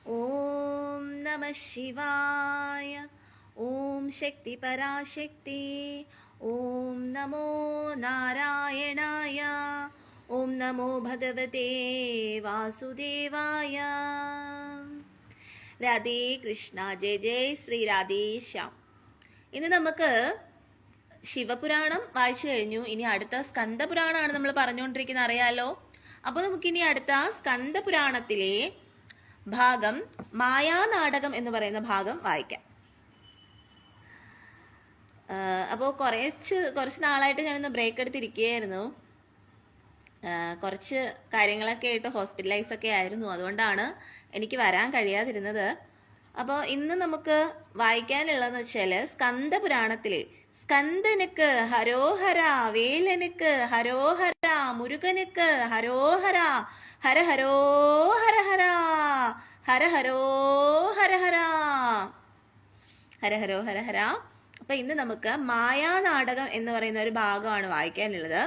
ഓം നമ ശിവായ. ഓം ശക്തി പരാശക്തി. ഓം നമോ നാരായണായ. ഓം നമോ ഭഗവതേ വാസുദേവായ. രാധേ കൃഷ്ണ. ജയ ജയ ശ്രീ രാധേശ്യാം. ഇന്ന് നമുക്ക് ശിവപുരാണം വായിച്ചു കഴിഞ്ഞു. ഇനി അടുത്ത സ്കന്ദപുരാണമാണ് നമ്മൾ പറഞ്ഞുകൊണ്ടിരിക്കുന്നത്, അറിയാലോ. അപ്പോൾ നമുക്കിനി അടുത്ത സ്കന്ദപുരാണത്തിലെ ഭാഗം മായാനാടകം എന്ന് പറയുന്ന ഭാഗം വായിക്കാം. അപ്പോൾ കുറച്ച് നാളായിട്ട് ഞാനൊന്ന് ബ്രേക്ക് എടുത്തിരിക്കുകയായിരുന്നു. കുറച്ച് കാര്യങ്ങളൊക്കെ ആയിട്ട് ഹോസ്പിറ്റലൈസൊക്കെ ആയിരുന്നു. അതുകൊണ്ടാണ് എനിക്ക് വരാൻ കഴിയാതിരുന്നത്. അപ്പോൾ ഇന്ന് നമുക്ക് വായിക്കാനുള്ളതെന്ന് വെച്ചാൽ സ്കന്ദപുരാണത്തിലെ സ്കന്ദനുക്ക് ഹരോഹര, വേലനുക്ക് ഹരോഹര, മുരുകനുക്ക് ഹരോഹര, ഹര ഹരോ ഹര ഹര, ഹര ഹരോ ഹര ഹര, ഹര ഹരോ ഹര ഹര. അപ്പം ഇന്ന് നമുക്ക് മായാനാടകം എന്ന് പറയുന്ന ഒരു ഭാഗമാണ് വായിക്കാനുള്ളത്.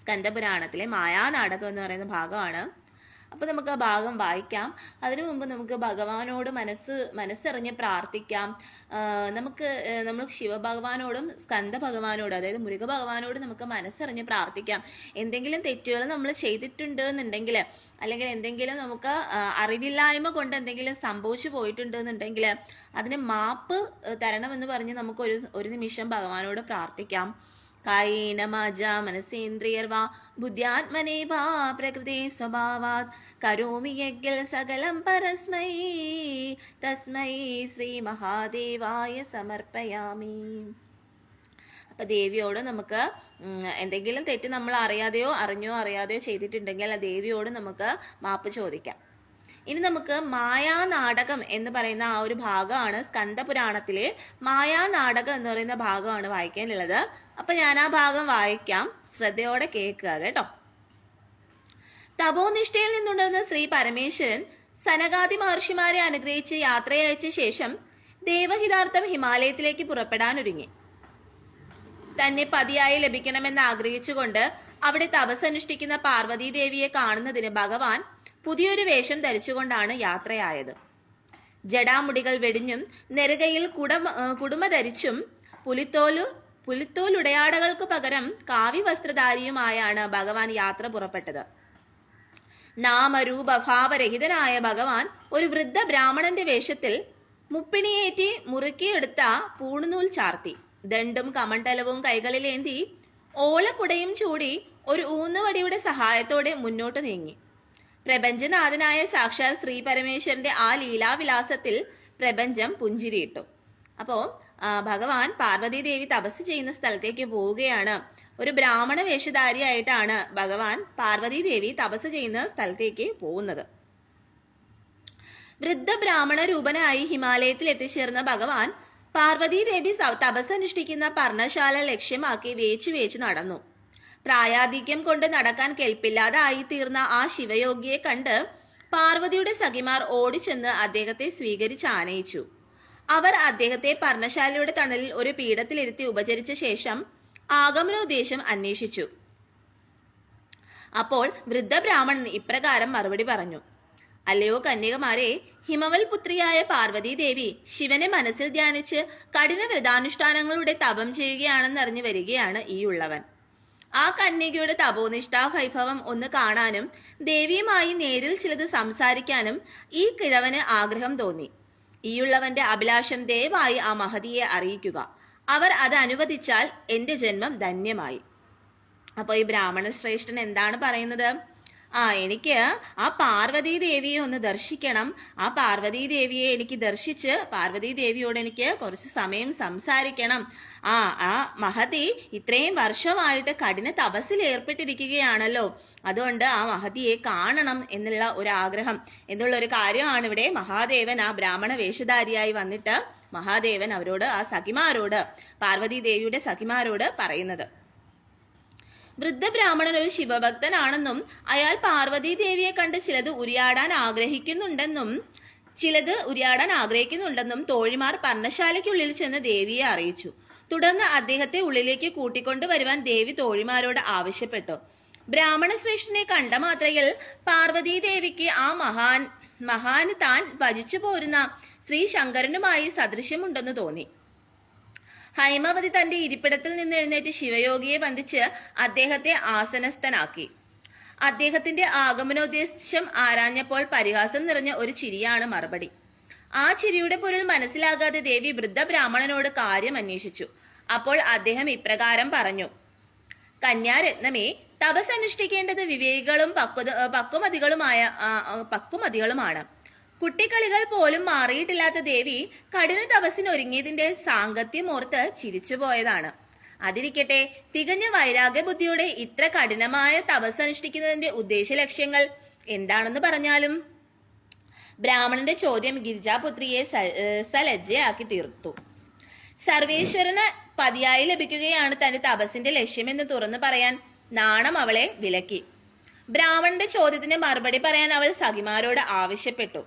സ്കന്ദപുരാണത്തിലെ മായാനാടകം എന്ന് പറയുന്ന ഭാഗമാണ്. അപ്പോൾ നമുക്ക് ആ ഭാഗം വായിക്കാം. അതിനു മുമ്പ് നമുക്ക് ഭഗവാനോട് മനസ്സറിഞ്ഞ് പ്രാർത്ഥിക്കാം. നമ്മൾ ശിവഭഗവാനോടും സ്കന്ദ ഭഗവാനോടും, അതായത് മുരുക ഭഗവാനോടും നമുക്ക് മനസ്സറിഞ്ഞ് പ്രാർത്ഥിക്കാം. എന്തെങ്കിലും തെറ്റുകൾ നമ്മൾ ചെയ്തിട്ടുണ്ട് എന്നുണ്ടെങ്കിൽ, അല്ലെങ്കിൽ എന്തെങ്കിലും നമുക്ക് അറിവില്ലായ്മ കൊണ്ട് എന്തെങ്കിലും സംഭവിച്ചു പോയിട്ടുണ്ട് എന്നുണ്ടെങ്കിൽ അതിന് മാപ്പ് തരണമെന്ന് പറഞ്ഞ് നമുക്ക് ഒരു നിമിഷം ഭഗവാനോട് പ്രാർത്ഥിക്കാം. കായേന വാചാ മനസേന്ദ്രിയർവാ ബുദ്ധ്യാത്മനേ വാ പ്രകൃതി സ്വഭാവാത് കരോമി യജ്ഞ സകലം പരസ്മൈ തസ്മൈ ശ്രീ മഹാദേവായ സമർപ്പയാമി. അപ്പൊ ദേവിയോട് നമുക്ക് എന്തെങ്കിലും തെറ്റ് നമ്മൾ അറിഞ്ഞോ അറിയാതെയോ ചെയ്തിട്ടുണ്ടെങ്കിൽ ആ ദേവിയോട് നമുക്ക് മാപ്പ് ചോദിക്കാം. ഇനി നമുക്ക് മായാനാടകം എന്ന് പറയുന്ന ആ ഒരു ഭാഗമാണ് സ്കന്ദപുരാണത്തിലെ മായാനാടകം എന്ന് പറയുന്ന ഭാഗമാണ് വായിക്കാനുള്ളത്. അപ്പൊ ഞാൻ ആ ഭാഗം വായിക്കാം, ശ്രദ്ധയോടെ കേൾക്കുക കേട്ടോ. തപോനിഷ്ഠയിൽ നിന്നുണർന്ന ശ്രീ പരമേശ്വരൻ സനകാദി മഹർഷിമാരെ അനുഗ്രഹിച്ച് യാത്രയയച്ച ശേഷം ദേവഹിതാർത്ഥം ഹിമാലയത്തിലേക്ക് പുറപ്പെടാനൊരുങ്ങി. തന്നെ പതിയായി ലഭിക്കണമെന്ന് ആഗ്രഹിച്ചുകൊണ്ട് അവിടെ തപസ്സനുഷ്ഠിക്കുന്ന പാർവതീ ദേവിയെ കാണുന്നതിന് ഭഗവാൻ പുതിയൊരു വേഷം ധരിച്ചുകൊണ്ടാണ് യാത്രയായത്. ജടാമുടികൾ വെടിഞ്ഞും നെറുകയിൽ കുടുമ ധരിച്ചും പുലിത്തോലുടയാടകൾക്ക് പകരം കാവ്യവസ്ത്രധാരിയുമായാണ് ഭഗവാൻ യാത്ര പുറപ്പെട്ടത്. നാമരൂപഭാവരഹിതനായ ഭഗവാൻ ഒരു വൃദ്ധ ബ്രാഹ്മണന്റെ വേഷത്തിൽ മുപ്പിണിയേറ്റി മുറുക്കിയെടുത്ത പൂണുനൂൽ ചാർത്തി, ദണ്ടും കമണ്ഡലവും കൈകളിലേന്തി ഓലക്കുടയും ചൂടി ഒരു ഊന്നുവടിയുടെ സഹായത്തോടെ മുന്നോട്ട് നീങ്ങി. പ്രപഞ്ചനാഥനായ സാക്ഷാൽ ശ്രീ പരമേശ്വരന്റെ ആ ലീലാവിലാസത്തിൽ പ്രപഞ്ചം പുഞ്ചിരിയിട്ടു. അപ്പോൾ ഭഗവാൻ പാർവതി ദേവി തപസ് ചെയ്യുന്ന സ്ഥലത്തേക്ക് പോവുകയാണ്. ഒരു ബ്രാഹ്മണ വേഷധാരിയായിട്ടാണ് ഭഗവാൻ പാർവതി ദേവി തപസ് ചെയ്യുന്ന സ്ഥലത്തേക്ക് പോകുന്നത്. വൃദ്ധ ബ്രാഹ്മണ രൂപനായി ഹിമാലയത്തിൽ എത്തിച്ചേർന്ന ഭഗവാൻ പാർവതി ദേവി തപസ് അനുഷ്ഠിക്കുന്ന പർണശാല ലക്ഷ്യമാക്കി വേച്ചു നടന്നു. പ്രായാധിക്യം കൊണ്ട് നടക്കാൻ കെൽപ്പില്ലാതെ ആയിത്തീർന്ന ആ ശിവയോഗിയെ കണ്ട് പാർവതിയുടെ സഖിമാർ ഓടിച്ചെന്ന് അദ്ദേഹത്തെ സ്വീകരിച്ച് ആനയിച്ചു. അവർ അദ്ദേഹത്തെ പർണശാലയുടെ തണലിൽ ഒരു പീഠത്തിലിരുത്തി ഉപചരിച്ച ശേഷം ആഗമനോദ്ദേശം അന്വേഷിച്ചു. അപ്പോൾ വൃദ്ധ ബ്രാഹ്മണൻ ഇപ്രകാരം മറുപടി പറഞ്ഞു: അല്ലയോ കന്യകമാരെ, ഹിമവൽ പുത്രിയായ പാർവതി ദേവി ശിവനെ മനസ്സിൽ ധ്യാനിച്ച് കഠിന വ്രതാനുഷ്ഠാനങ്ങളുടെ തപം ചെയ്യുകയാണെന്നറിഞ്ഞു വരികയാണ് ഈ ഉള്ളവൻ. ആ കന്യകയുടെ തപോനിഷ്ഠാ വൈഭവം ഒന്ന് കാണാനും ദേവിയുമായി നേരിൽ ചിലത് സംസാരിക്കാനും ഈ കിഴവന് ആഗ്രഹം തോന്നി. ഈയുള്ളവന്റെ അഭിലാഷം ദയവായി ആ മഹതിയെ അറിയിക്കുക. അവർ അത് അനുവദിച്ചാൽ എന്റെ ജന്മം ധന്യമായി. അപ്പോൾ ഈ ബ്രാഹ്മണ ശ്രേഷ്ഠൻ എന്താണ് പറയുന്നത്? എനിക്ക് ആ പാർവതീ ദേവിയെ ഒന്ന് ദർശിക്കണം. ആ പാർവതീ ദേവിയെ എനിക്ക് ദർശിച്ച് പാർവതീ ദേവിയോട് എനിക്ക് കുറച്ച് സമയം സംസാരിക്കണം. ആ മഹതി ഇത്രയും വർഷമായിട്ട് കഠിന തപസ്സിൽ ഏർപ്പെട്ടിരിക്കുകയാണല്ലോ, അതുകൊണ്ട് ആ മഹതിയെ കാണണം എന്നുള്ള ഒരു ആഗ്രഹം എന്നുള്ള ഒരു കാര്യമാണ് ഇവിടെ മഹാദേവൻ ആ ബ്രാഹ്മണ വേഷധാരിയായി വന്നിട്ട് മഹാദേവൻ അവരോട്, ആ സഖിമാരോട്, പാർവതീ ദേവിയുടെ സഖിമാരോട് പറയുന്നത്. വൃദ്ധ ബ്രാഹ്മണൻ ഒരു ശിവഭക്തനാണെന്നും അയാൾ പാർവതീ ദേവിയെ കണ്ട് ചിലത് ഉരിയാടാൻ ആഗ്രഹിക്കുന്നുണ്ടെന്നും തോഴിമാർ പർണശാലയ്ക്കുള്ളിൽ ചെന്ന് ദേവിയെ അറിയിച്ചു. തുടർന്ന് അദ്ദേഹത്തെ ഉള്ളിലേക്ക് കൂട്ടിക്കൊണ്ടുവരുവാൻ ദേവി തോഴിമാരോട് ആവശ്യപ്പെട്ടു. ബ്രാഹ്മണ ശ്രേഷ്ഠനെ കണ്ട മാത്രയിൽ പാർവതീ ദേവിക്ക് ആ മഹാന് താൻ ഭജിച്ചു പോരുന്ന ശ്രീ ശങ്കരനുമായി സദൃശ്യമുണ്ടെന്ന് തോന്നി. ഹൈമവതി തന്റെ ഇരിപ്പിടത്തിൽ നിന്ന് എഴുന്നേറ്റ് ശിവയോഗിയെ വന്ദിച്ച് അദ്ദേഹത്തെ ആസനസ്ഥനാക്കി. അദ്ദേഹത്തിന്റെ ആഗമനോദ്ദേശം ആരാഞ്ഞപ്പോൾ പരിഹാസം നിറഞ്ഞ ഒരു ചിരിയാണ് മറുപടി. ആ ചിരിയുടെ പൊരുൾ മനസ്സിലാകാതെ ദേവി വൃദ്ധ ബ്രാഹ്മണനോട് കാര്യം അന്വേഷിച്ചു. അപ്പോൾ അദ്ദേഹം ഇപ്രകാരം പറഞ്ഞു: കന്യാരത്നമേ, തപസ് അനുഷ്ഠിക്കേണ്ടത് വിവേകികളും പക്വമതികളുമാണ്. കുട്ടിക്കളികൾ പോലും മാറിയിട്ടില്ലാത്ത ദേവി കഠിന തപസ്സിന് ഒരുങ്ങിയതിന്റെ സാങ്കത്യം ഓർത്ത് ചിരിച്ചുപോയതാണ്. അതിരിക്കട്ടെ, തികഞ്ഞ വൈരാഗ്യ ബുദ്ധിയോടെ ഇത്ര കഠിനമായ തപസ് അനുഷ്ഠിക്കുന്നതിന്റെ ഉദ്ദേശ ലക്ഷ്യങ്ങൾ എന്താണെന്ന് പറഞ്ഞാലും. ബ്രാഹ്മണന്റെ ചോദ്യം ഗിരിജാപുത്രിയെ സലജ്ജയാക്കി തീർത്തു. സർവേശ്വരന് പതിയായി ലഭിക്കുകയാണ് തന്റെ തപസ്സിന്റെ ലക്ഷ്യമെന്ന് തുറന്നു പറയാൻ നാണം അവളെ വിലക്കി. ബ്രാഹ്മണന്റെ ചോദ്യത്തിന് മറുപടി പറയാൻ അവൾ സഖിമാരോട് ആവശ്യപ്പെട്ടു.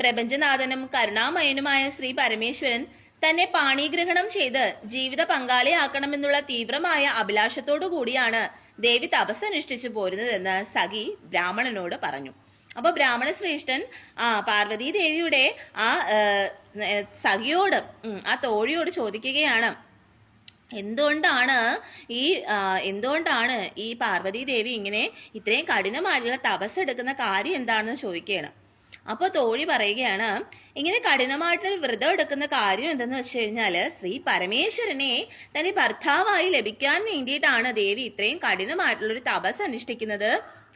പ്രപഞ്ചനാഥനും കരുണാമയനുമായ ശ്രീ പരമേശ്വരൻ തന്നെ പാണിഗ്രഹണം ചെയ്ത് ജീവിത പങ്കാളിയാക്കണമെന്നുള്ള തീവ്രമായ അഭിലാഷത്തോടു കൂടിയാണ് ദേവി തപസ് അനുഷ്ഠിച്ചു പോരുന്നതെന്ന് സഖി ബ്രാഹ്മണനോട് പറഞ്ഞു. അപ്പൊ ബ്രാഹ്മണ ശ്രേഷ്ഠൻ പാർവതി ദേവിയുടെ ആ സഖിയോട്, ആ തോഴിയോട് ചോദിക്കുകയാണ്, എന്തുകൊണ്ടാണ് ഈ പാർവതി ദേവി ഇങ്ങനെ ഇത്രയും കഠിനമായിട്ടുള്ള തപസ് എടുക്കുന്ന കാര്യം എന്താണെന്ന് ചോദിക്കുകയാണ്. അപ്പൊ തോഴി പറയുകയാണ്, ഇങ്ങനെ കഠിനമായിട്ടുള്ള വ്രതം എടുക്കുന്ന കാര്യം എന്തെന്ന് വെച്ച് കഴിഞ്ഞാല് ശ്രീ പരമേശ്വരനെ തന്റെ ഭർത്താവായി ലഭിക്കാൻ വേണ്ടിയിട്ടാണ് ദേവി ഇത്രയും കഠിനമായിട്ടുള്ളൊരു തപസ് അനുഷ്ഠിക്കുന്നത്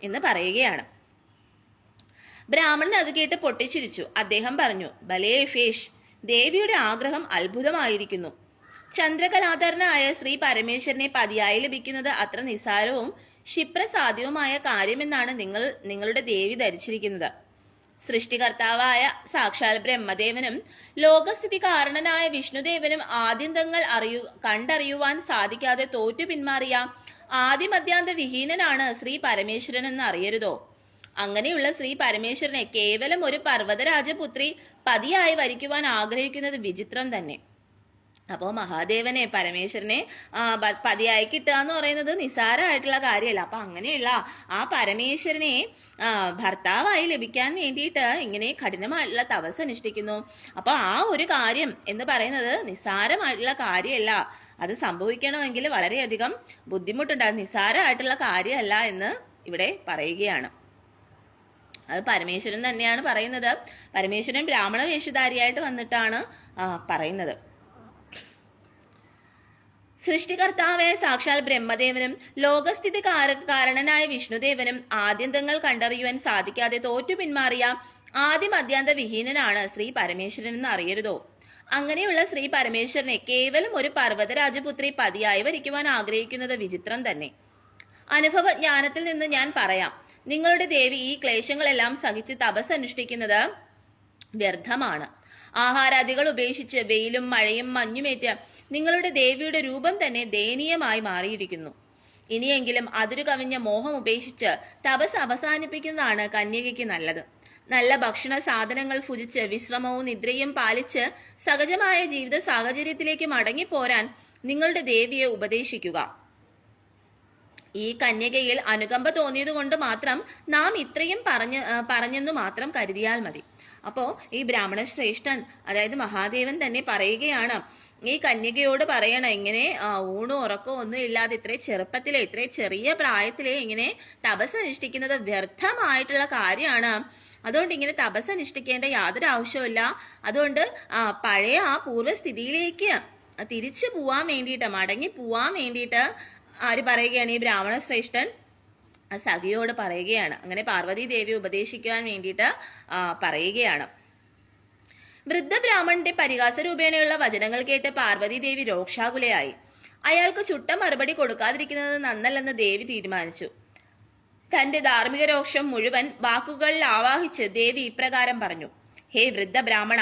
എന്ന് പറയുകയാണ്. ബ്രാഹ്മണൻ അത് കേട്ട് പൊട്ടിച്ചിരിച്ചു. അദ്ദേഹം പറഞ്ഞു, ഭലേ ഫേഷ്, ദേവിയുടെ ആഗ്രഹം അത്ഭുതമായിരിക്കുന്നു. ചന്ദ്രകലാധരനായ ശ്രീ പരമേശ്വരനെ പതിയായി ലഭിക്കുന്നത് അത്ര നിസ്സാരവും ക്ഷിപ്രസാധ്യവുമായ കാര്യമെന്നാണ് നിങ്ങളുടെ ദേവി ധരിച്ചിരിക്കുന്നത്. സൃഷ്ടികർത്താവായ സാക്ഷാൽ ബ്രഹ്മദേവനും ലോകസ്ഥിതി കാരണനായ വിഷ്ണുദേവനും ആദ്യന്തങ്ങൾ കണ്ടറിയുവാൻ സാധിക്കാതെ തോറ്റു പിന്മാറിയ ആദിമധ്യാന്ത വിഹീനനാണ് ശ്രീ പരമേശ്വരൻ എന്ന് അറിയരുതോ? അങ്ങനെയുള്ള ശ്രീ പരമേശ്വരനെ കേവലം ഒരു പർവ്വതരാജപുത്രി പതിയായി വരിക്കുവാൻ ആഗ്രഹിക്കുന്നത് വിചിത്രം തന്നെ. അപ്പോൾ മഹാദേവനെ, പരമേശ്വരനെ പതിയായി കിട്ടുക എന്ന് പറയുന്നത് നിസ്സാരമായിട്ടുള്ള കാര്യമല്ല. അപ്പൊ അങ്ങനെയുള്ള ആ പരമേശ്വരനെ ഭർത്താവായി ലഭിക്കാൻ വേണ്ടിയിട്ട് ഇങ്ങനെ കഠിനമായിട്ടുള്ള തപസ് അനുഷ്ഠിക്കുന്നു. അപ്പൊ ആ ഒരു കാര്യം എന്ന് പറയുന്നത് നിസ്സാരമായിട്ടുള്ള കാര്യമല്ല. അത് സംഭവിക്കണമെങ്കിൽ വളരെയധികം ബുദ്ധിമുട്ടുണ്ടാകും. നിസ്സാരമായിട്ടുള്ള കാര്യമല്ല എന്ന് ഇവിടെ പറയുകയാണ്. അത് പരമേശ്വരൻ തന്നെയാണ് പറയുന്നത്. പരമേശ്വരൻ ബ്രാഹ്മണ വേഷധാരിയായിട്ട് വന്നിട്ടാണ് പറയുന്നത്. സൃഷ്ടികർത്താവായ സാക്ഷാൽ ബ്രഹ്മദേവനും ലോകസ്ഥിതി കാരണനായ വിഷ്ണുദേവനും ആദ്യന്തങ്ങൾ കണ്ടറിയുവാൻ സാധിക്കാതെ തോറ്റു പിന്മാറിയ ആദിമധ്യാന്ത വിഹീനനാണ് ശ്രീ പരമേശ്വരൻ എന്ന് അറിയരുതോ? അങ്ങനെയുള്ള ശ്രീ പരമേശ്വരനെ കേവലം ഒരു പർവ്വതരാജപുത്രി പതിയായി വരിക്കുവാൻ ആഗ്രഹിക്കുന്നത് വിചിത്രം തന്നെ. അനുഭവ ജ്ഞാനത്തിൽ നിന്ന് ഞാൻ പറയാം, നിങ്ങളുടെ ദേവി ഈ ക്ലേശങ്ങളെല്ലാം സഹിച്ച് തപസ് അനുഷ്ഠിക്കുന്നത് വ്യർത്ഥമാണ്. ആഹാരാദികൾ ഉപേക്ഷിച്ച് വെയിലും മഴയും മഞ്ഞുമേറ്റ് നിങ്ങളുടെ ദേവിയുടെ രൂപം തന്നെ ദയനീയമായി മാറിയിരിക്കുന്നു. ഇനിയെങ്കിലും അതിരു കവിഞ്ഞ മോഹം ഉപേക്ഷിച്ച് തപസ് അവസാനിപ്പിക്കുന്നതാണ് കന്യകയ്ക്ക് നല്ലത്. നല്ല ഭക്ഷണ സാധനങ്ങൾ ഭുജിച്ച് വിശ്രമവും നിദ്രയും പാലിച്ച് സഹജമായ ജീവിത സാഹചര്യത്തിലേക്ക് മടങ്ങിപ്പോരാൻ നിങ്ങളുടെ ദേവിയെ ഉപദേശിക്കുക. ഈ കന്യകയിൽ അനുകമ്പ തോന്നിയത് കൊണ്ട് മാത്രം നാം ഇത്രയും പറഞ്ഞെന്നു മാത്രം കരുതിയാൽ മതി. അപ്പോ ഈ ബ്രാഹ്മണ ശ്രേഷ്ഠൻ, അതായത് മഹാദേവൻ തന്നെ പറയുകയാണ്, ഈ കന്യകയോട് പറയണം, ഇങ്ങനെ ഊണും ഉറക്കവും ഒന്നും ഇല്ലാതെ ഇത്രയും ചെറുപ്പത്തിലെ, ഇത്രയും ചെറിയ പ്രായത്തിലെ ഇങ്ങനെ തപസ് അനുഷ്ഠിക്കുന്നത് വ്യർത്ഥമായിട്ടുള്ള കാര്യമാണ്. അതുകൊണ്ട് ഇങ്ങനെ തപസ് അനുഷ്ഠിക്കേണ്ട യാതൊരു ആവശ്യമില്ല. അതുകൊണ്ട് പഴയ ആ പൂർവ്വസ്ഥിതിയിലേക്ക് തിരിച്ചു പോവാൻ വേണ്ടിയിട്ട്, മടങ്ങി പോവാൻ വേണ്ടിയിട്ട് ആര് പറയുകയാണ്? ഈ ബ്രാഹ്മണ ശ്രേഷ്ഠൻ സഖിയോട് പറയുകയാണ്. അങ്ങനെ പാർവതി ദേവി ഉപദേശിക്കുവാൻ വേണ്ടിയിട്ട് പറയുകയാണ്. വൃദ്ധ ബ്രാഹ്മണന്റെ പരിഹാസ രൂപേണയുള്ള വചനങ്ങൾ കേട്ട് പാർവതി ദേവി രോക്ഷാകുലയായി. അയാൾക്ക് ചുട്ട മറുപടി കൊടുക്കാതിരിക്കുന്നത് നന്നല്ലെന്ന് ദേവി തീരുമാനിച്ചു. തന്റെ ധാർമ്മിക രോക്ഷം മുഴുവൻ വാക്കുകളിൽ ആവാഹിച്ച് ദേവി ഇപ്രകാരം പറഞ്ഞു: ഹേ വൃദ്ധ ബ്രാഹ്മണ,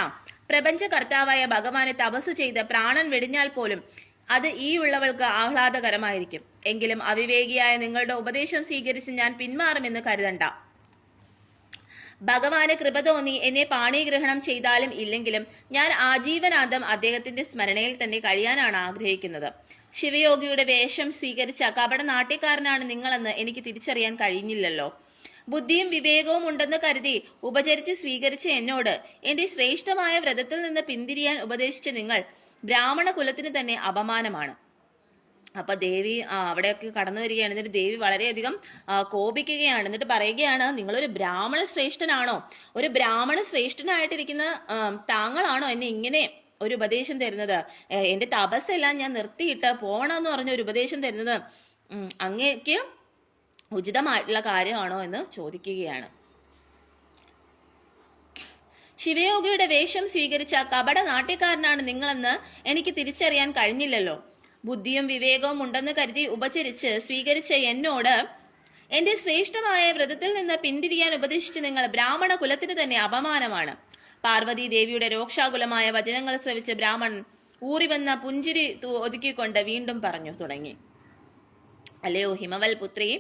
പ്രപഞ്ച കർത്താവായ ഭഗവാനെ തപസ്സു ചെയ്ത് പ്രാണൻ വെടിഞ്ഞാൽ പോലും അത് ഈ ഉള്ളവൾക്ക് ആഹ്ലാദകരമായിരിക്കും. എങ്കിലും അവിവേകിയായ നിങ്ങളുടെ ഉപദേശം സ്വീകരിച്ച് ഞാൻ പിന്മാറുമെന്ന് കരുതണ്ട. ഭഗവാന് കൃപ തോന്നി എന്നെ പാണിഗ്രഹണം ചെയ്താലും ഇല്ലെങ്കിലും ഞാൻ ആജീവനാന്തം അദ്ദേഹത്തിന്റെ സ്മരണയിൽ തന്നെ കഴിയാനാണ് ആഗ്രഹിക്കുന്നത്. ശിവയോഗിയുടെ വേഷം സ്വീകരിച്ച കപട നാട്യക്കാരനാണ് നിങ്ങളെന്ന് എനിക്ക് തിരിച്ചറിയാൻ കഴിഞ്ഞില്ലല്ലോ. ബുദ്ധിയും വിവേകവും ഉണ്ടെന്ന് കരുതി ഉപചരിച്ച് സ്വീകരിച്ച എന്നോട് എന്റെ ശ്രേഷ്ഠമായ വ്രതത്തിൽ നിന്ന് പിന്തിരിയാൻ ഉപദേശിച്ച നിങ്ങൾ ബ്രാഹ്മണ കുലത്തിന് തന്നെ അപമാനമാണ്. അപ്പൊ ദേവി അവിടെയൊക്കെ കടന്നു വരികയാണ്. എന്നിട്ട് ദേവി വളരെയധികം കോപിക്കുകയാണ്. എന്നിട്ട് പറയുകയാണ്, നിങ്ങളൊരു ബ്രാഹ്മണ ശ്രേഷ്ഠനാണോ? ഒരു ബ്രാഹ്മണ ശ്രേഷ്ഠനായിട്ടിരിക്കുന്ന താങ്കളാണോ എന്നെ ഇങ്ങനെ ഒരു ഉപദേശം തരുന്നത്? എന്റെ തപസ്സെല്ലാം ഞാൻ നിർത്തിയിട്ട് പോകണമെന്ന് പറഞ്ഞ ഒരു ഉപദേശം തരുന്നത് അങ്ങേക്ക് ഉചിതമായിട്ടുള്ള കാര്യമാണോ എന്ന് ചോദിക്കുകയാണ്. ശിവയോഗിയുടെ വേഷം സ്വീകരിച്ച കപട നാട്യക്കാരനാണ് നിങ്ങളെന്ന് എനിക്ക് തിരിച്ചറിയാൻ കഴിഞ്ഞില്ലല്ലോ. ബുദ്ധിയും വിവേകവും ഉണ്ടെന്ന് കരുതി ഉപചരിച്ച് സ്വീകരിച്ച എന്നോട് എന്റെ ശ്രേഷ്ഠമായ വ്രതത്തിൽ നിന്ന് പിന്തിരിയാൻ ഉപദേശിച്ച് നിങ്ങൾ ബ്രാഹ്മണ കുലത്തിന് തന്നെ അപമാനമാണ്. പാർവതി ദേവിയുടെ രോക്ഷാകുലമായ വചനങ്ങൾ ശ്രവിച്ച് ബ്രാഹ്മണൻ ഊറിവന്ന പുഞ്ചിരി ഒതുക്കിക്കൊണ്ട് വീണ്ടും പറഞ്ഞു തുടങ്ങി. അല്ലയോ ഹിമവൽ പുത്രി,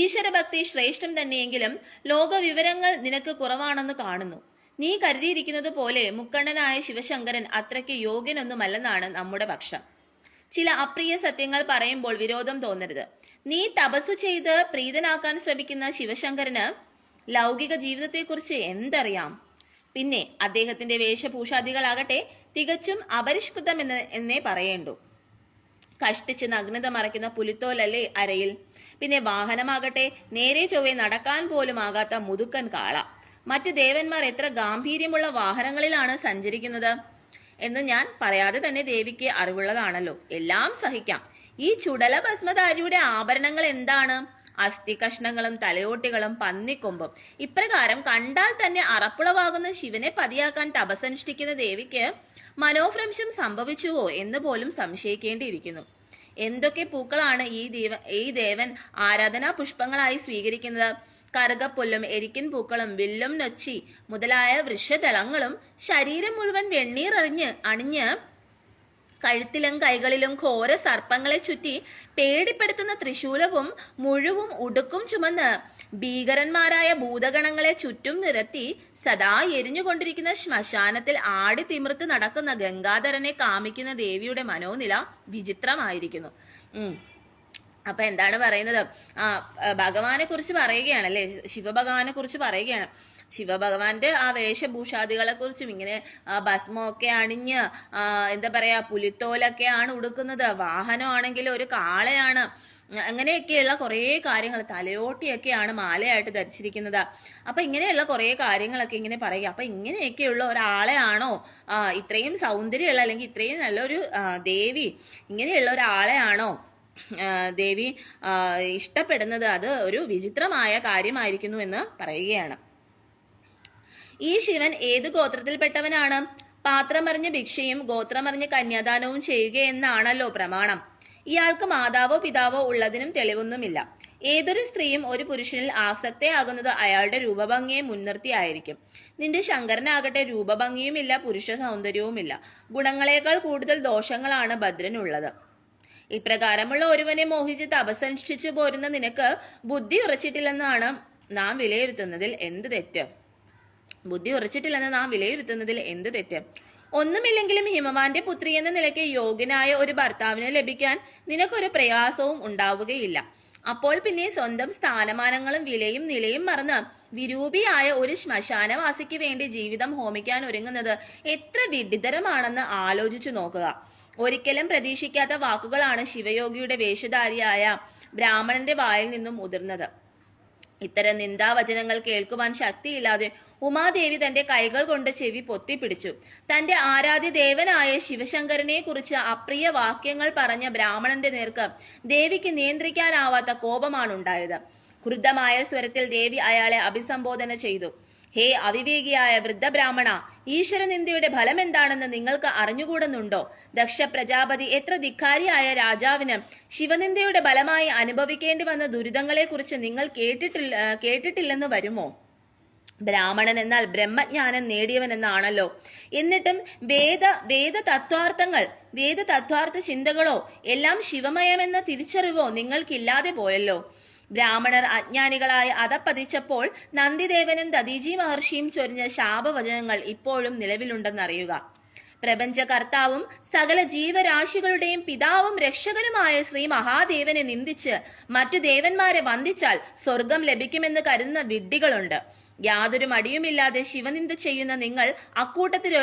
ഈശ്വരഭക്തി ശ്രേഷ്ഠം തന്നെയെങ്കിലും ലോകവിവരങ്ങൾ നിനക്ക് കുറവാണെന്ന് കാണുന്നു. നീ കരുതിയിരിക്കുന്നത് പോലെ മുക്കണ്ണനായ ശിവശങ്കരൻ അത്രയ്ക്ക് യോഗ്യനൊന്നുമല്ലെന്നാണ് നമ്മുടെ പക്ഷം. ചില അപ്രിയ സത്യങ്ങൾ പറയുമ്പോൾ വിരോധം തോന്നരുത്. നീ തപസ്സു ചെയ്ത് പ്രീതനാക്കാൻ ശ്രമിക്കുന്ന ശിവശങ്കരന് ലൗകിക ജീവിതത്തെക്കുറിച്ച് എന്തറിയാം? പിന്നെ അദ്ദേഹത്തിന്റെ വേഷഭൂഷാദികളാകട്ടെ തികച്ചും അപരിഷ്കൃതം എന്നേ പറയേണ്ടു. കഷ്ടിച്ച് നഗ്നത മറയ്ക്കുന്ന പുലിത്തോലല്ലേ അരയിൽ. പിന്നെ വാഹനമാകട്ടെ നേരെ ചൊവ്വെ നടക്കാൻ പോലും ആകാത്ത മുതുക്കൻ കാള. മറ്റു ദേവന്മാർ എത്ര ഗാംഭീര്യമുള്ള വാഹനങ്ങളിലാണ് സഞ്ചരിക്കുന്നത് എന്ന് ഞാൻ പറയാതെ തന്നെ ദേവിക്ക് അറിവുള്ളതാണല്ലോ. എല്ലാം സഹിക്കാം. ഈ ചുടല ഭസ്മധാരിയുടെ ആഭരണങ്ങൾ എന്താണ്? അസ്ഥി കഷ്ണങ്ങളും തലയോട്ടികളും പന്നിക്കൊമ്പും. ഇപ്രകാരം കണ്ടാൽ തന്നെ അറപ്പുളവാകുന്ന ശിവനെ പതിയാക്കാൻ തപസ്സനുഷ്ഠിക്കുന്ന ദേവിക്ക് മനോഭ്രംശം സംഭവിച്ചുവോ എന്ന് പോലും സംശയിക്കേണ്ടിയിരിക്കുന്നു. എന്തൊക്കെ പൂക്കളാണ് ഈ ദേവൻ ആരാധനാ പുഷ്പങ്ങളായി സ്വീകരിക്കുന്നത്? കറുകപ്പുല്ലും എരിക്കിൻ പൂക്കളും വില്ലും നൊച്ചി മുതലായ വൃക്ഷദളങ്ങളും ശരീരം മുഴുവൻ വെണ്ണീർ അണിഞ്ഞ് കഴുത്തിലും കൈകളിലും ഘോര സർപ്പങ്ങളെ ചുറ്റി പേടിപ്പെടുത്തുന്ന ത്രിശൂലവും മുഴുവും ഉടുക്കും ചുമന്ന് ഭീകരന്മാരായ ഭൂതഗണങ്ങളെ ചുറ്റും നിരത്തി സദാ എരിഞ്ഞുകൊണ്ടിരിക്കുന്ന ശ്മശാനത്തിൽ ആടി തിമിർത്ത് നടക്കുന്ന ഗംഗാധരനെ കാമിക്കുന്ന ദേവിയുടെ മനോനില വിചിത്രമായിരിക്കുന്നു. അപ്പൊ എന്താണ് പറയുന്നത്? ഭഗവാനെ കുറിച്ച് പറയുകയാണ് അല്ലെ, ശിവഭഗവാനെ കുറിച്ച് പറയുകയാണ്. ശിവഭഗവാന്റെ ആ വേഷഭൂഷാദികളെ കുറിച്ചും ഇങ്ങനെ ഭസ്മമൊക്കെ അണിഞ്ഞ് എന്താ പറയാ പുലിത്തോലൊക്കെയാണ് ഉടുക്കുന്നത്. വാഹനമാണെങ്കിൽ ഒരു കാളയാണ്. അങ്ങനെയൊക്കെയുള്ള കുറേ കാര്യങ്ങൾ, തലയോട്ടിയൊക്കെയാണ് മാലയായിട്ട് ധരിച്ചിരിക്കുന്നത്. അപ്പൊ ഇങ്ങനെയുള്ള കുറേ കാര്യങ്ങളൊക്കെ ഇങ്ങനെ പറയുക. അപ്പൊ ഇങ്ങനെയൊക്കെയുള്ള ഒരാളെയാണോ ഇത്രയും സൗന്ദര്യമുള്ള അല്ലെങ്കിൽ ഇത്രയും നല്ലൊരു ദേവി, ഇങ്ങനെയുള്ള ഒരാളെയാണോ ദേവി ഇഷ്ടപ്പെടുന്നത്? അത് ഒരു വിചിത്രമായ കാര്യമായിരിക്കുന്നു എന്ന് പറയുകയാണ്. ഈ ശിവൻ ഏത് ഗോത്രത്തിൽപ്പെട്ടവനാണ്? പാത്രമറിഞ്ഞ ഭിക്ഷയും ഗോത്രമറിഞ്ഞ കന്യാദാനവും ചെയ്യുക എന്നാണല്ലോ പ്രമാണം. ഇയാൾക്ക് മാതാവോ പിതാവോ ഉള്ളതിനും തെളിവൊന്നുമില്ല. ഏതൊരു സ്ത്രീയും ഒരു പുരുഷനിൽ ആസക്തയാകുന്നത് അയാളുടെ രൂപഭംഗിയെ മുൻനിർത്തി ആയിരിക്കും. നിന്റെ ശങ്കരനാകട്ടെ രൂപഭംഗിയുമില്ല, പുരുഷ സൗന്ദര്യവുമില്ല. ഗുണങ്ങളെക്കാൾ കൂടുതൽ ദോഷങ്ങളാണ് ഭദ്രനുള്ളത്. ഇപ്രകാരമുള്ള ഒരുവനെ മോഹിച്ച് തപസ്സനുഷ്ഠിച്ചു പോരുന്ന നിനക്ക് ബുദ്ധി ഉറച്ചിട്ടില്ലെന്നാണ് നാം വിലയിരുത്തുന്നതിൽ എന്ത് തെറ്റ്? ബുദ്ധി ഉറച്ചിട്ടില്ലെന്ന് നാം വിലയിരുത്തുന്നതിൽ എന്ത് തെറ്റ്? ഒന്നുമില്ലെങ്കിലും ഹിമവാന്റെ പുത്രി എന്ന നിലയ്ക്ക് യോഗ്യനായ ഒരു ഭർത്താവിനെ ലഭിക്കാൻ നിനക്കൊരു പ്രയാസവും ഉണ്ടാവുകയില്ല. അപ്പോൾ പിന്നെ സ്വന്തം സ്ഥാനമാനങ്ങളും വിലയും നിലയും മറന്ന് വിരൂപിയായ ഒരു ശ്മശാനവാസിക്ക് വേണ്ടി ജീവിതം ഹോമിക്കാൻ ഒരുങ്ങുന്നത് എത്ര വിഡിതരമാണെന്ന് ആലോചിച്ചു നോക്കുക. ഒരിക്കലും പ്രതീക്ഷിക്കാത്ത വാക്കുകളാണ് ശിവയോഗിയുടെ വേഷധാരിയായ ബ്രാഹ്മണന്റെ വായിൽ നിന്നും ഉതിർന്നത്. ഇത്തരം നിന്ദാവചനങ്ങൾ കേൾക്കുവാൻ ശക്തിയില്ലാതെ ഉമാദേവി തന്റെ കൈകൾ കൊണ്ട് ചെവി പൊത്തിപ്പിടിച്ചു. തന്റെ ആരാധ്യ ദേവനായ ശിവശങ്കരനെ കുറിച്ച് അപ്രിയ വാക്യങ്ങൾ പറഞ്ഞ ബ്രാഹ്മണന്റെ നേർക്ക് ദേവിക്ക് നിയന്ത്രിക്കാനാവാത്ത കോപമാണ് ഉണ്ടായത്. ക്രുദ്ധമായ സ്വരത്തിൽ ദേവി അയാളെ അഭിസംബോധന ചെയ്തു. ഹേ അവിവേകിയായ വൃദ്ധബ്രാഹ്മണ, ഈശ്വരനിന്ദയുടെ ഫലം എന്താണെന്ന് നിങ്ങൾക്ക് അറിഞ്ഞുകൂടുന്നുണ്ടോ? ദക്ഷ പ്രജാപതി എത്ര ധിക്കാരിയായ രാജാവിന് ശിവനിന്ദയുടെ ഫലമായി അനുഭവിക്കേണ്ടി വന്ന ദുരിതങ്ങളെ കുറിച്ച് നിങ്ങൾ കേട്ടിട്ടില്ലെന്ന് വരുമോ? ബ്രാഹ്മണൻ എന്നാൽ ബ്രഹ്മജ്ഞാനം നേടിയവൻ എന്നാണല്ലോ. എന്നിട്ടും വേദ തത്വാർത്ഥ ചിന്തകളോ എല്ലാം ശിവമയമെന്ന തിരിച്ചറിവോ നിങ്ങൾക്കില്ലാതെ പോയല്ലോ. ബ്രാഹ്മണർ അജ്ഞാനികളായി അധപ്പതിച്ചപ്പോൾ നന്ദിദേവനും ദദീജി മഹർഷിയും ചൊരിഞ്ഞ ശാപവചനങ്ങൾ ഇപ്പോഴും നിലവിലുണ്ടെന്നറിയുക. പ്രപഞ്ചകർത്താവും സകല ജീവരാശികളുടെയും പിതാവും രക്ഷകനുമായ ശ്രീ മഹാദേവനെ നിന്ദിച്ച് മറ്റു ദേവന്മാരെ വന്ദിച്ചാൽ സ്വർഗം ലഭിക്കുമെന്ന് കരുതുന്ന വിഡ്ഢികളുണ്ട്. യാതൊരു മടിയുമില്ലാതെ ശിവനിന്ദ ചെയ്യുന്ന നിങ്ങൾ അക്കൂട്ടത്തിൽ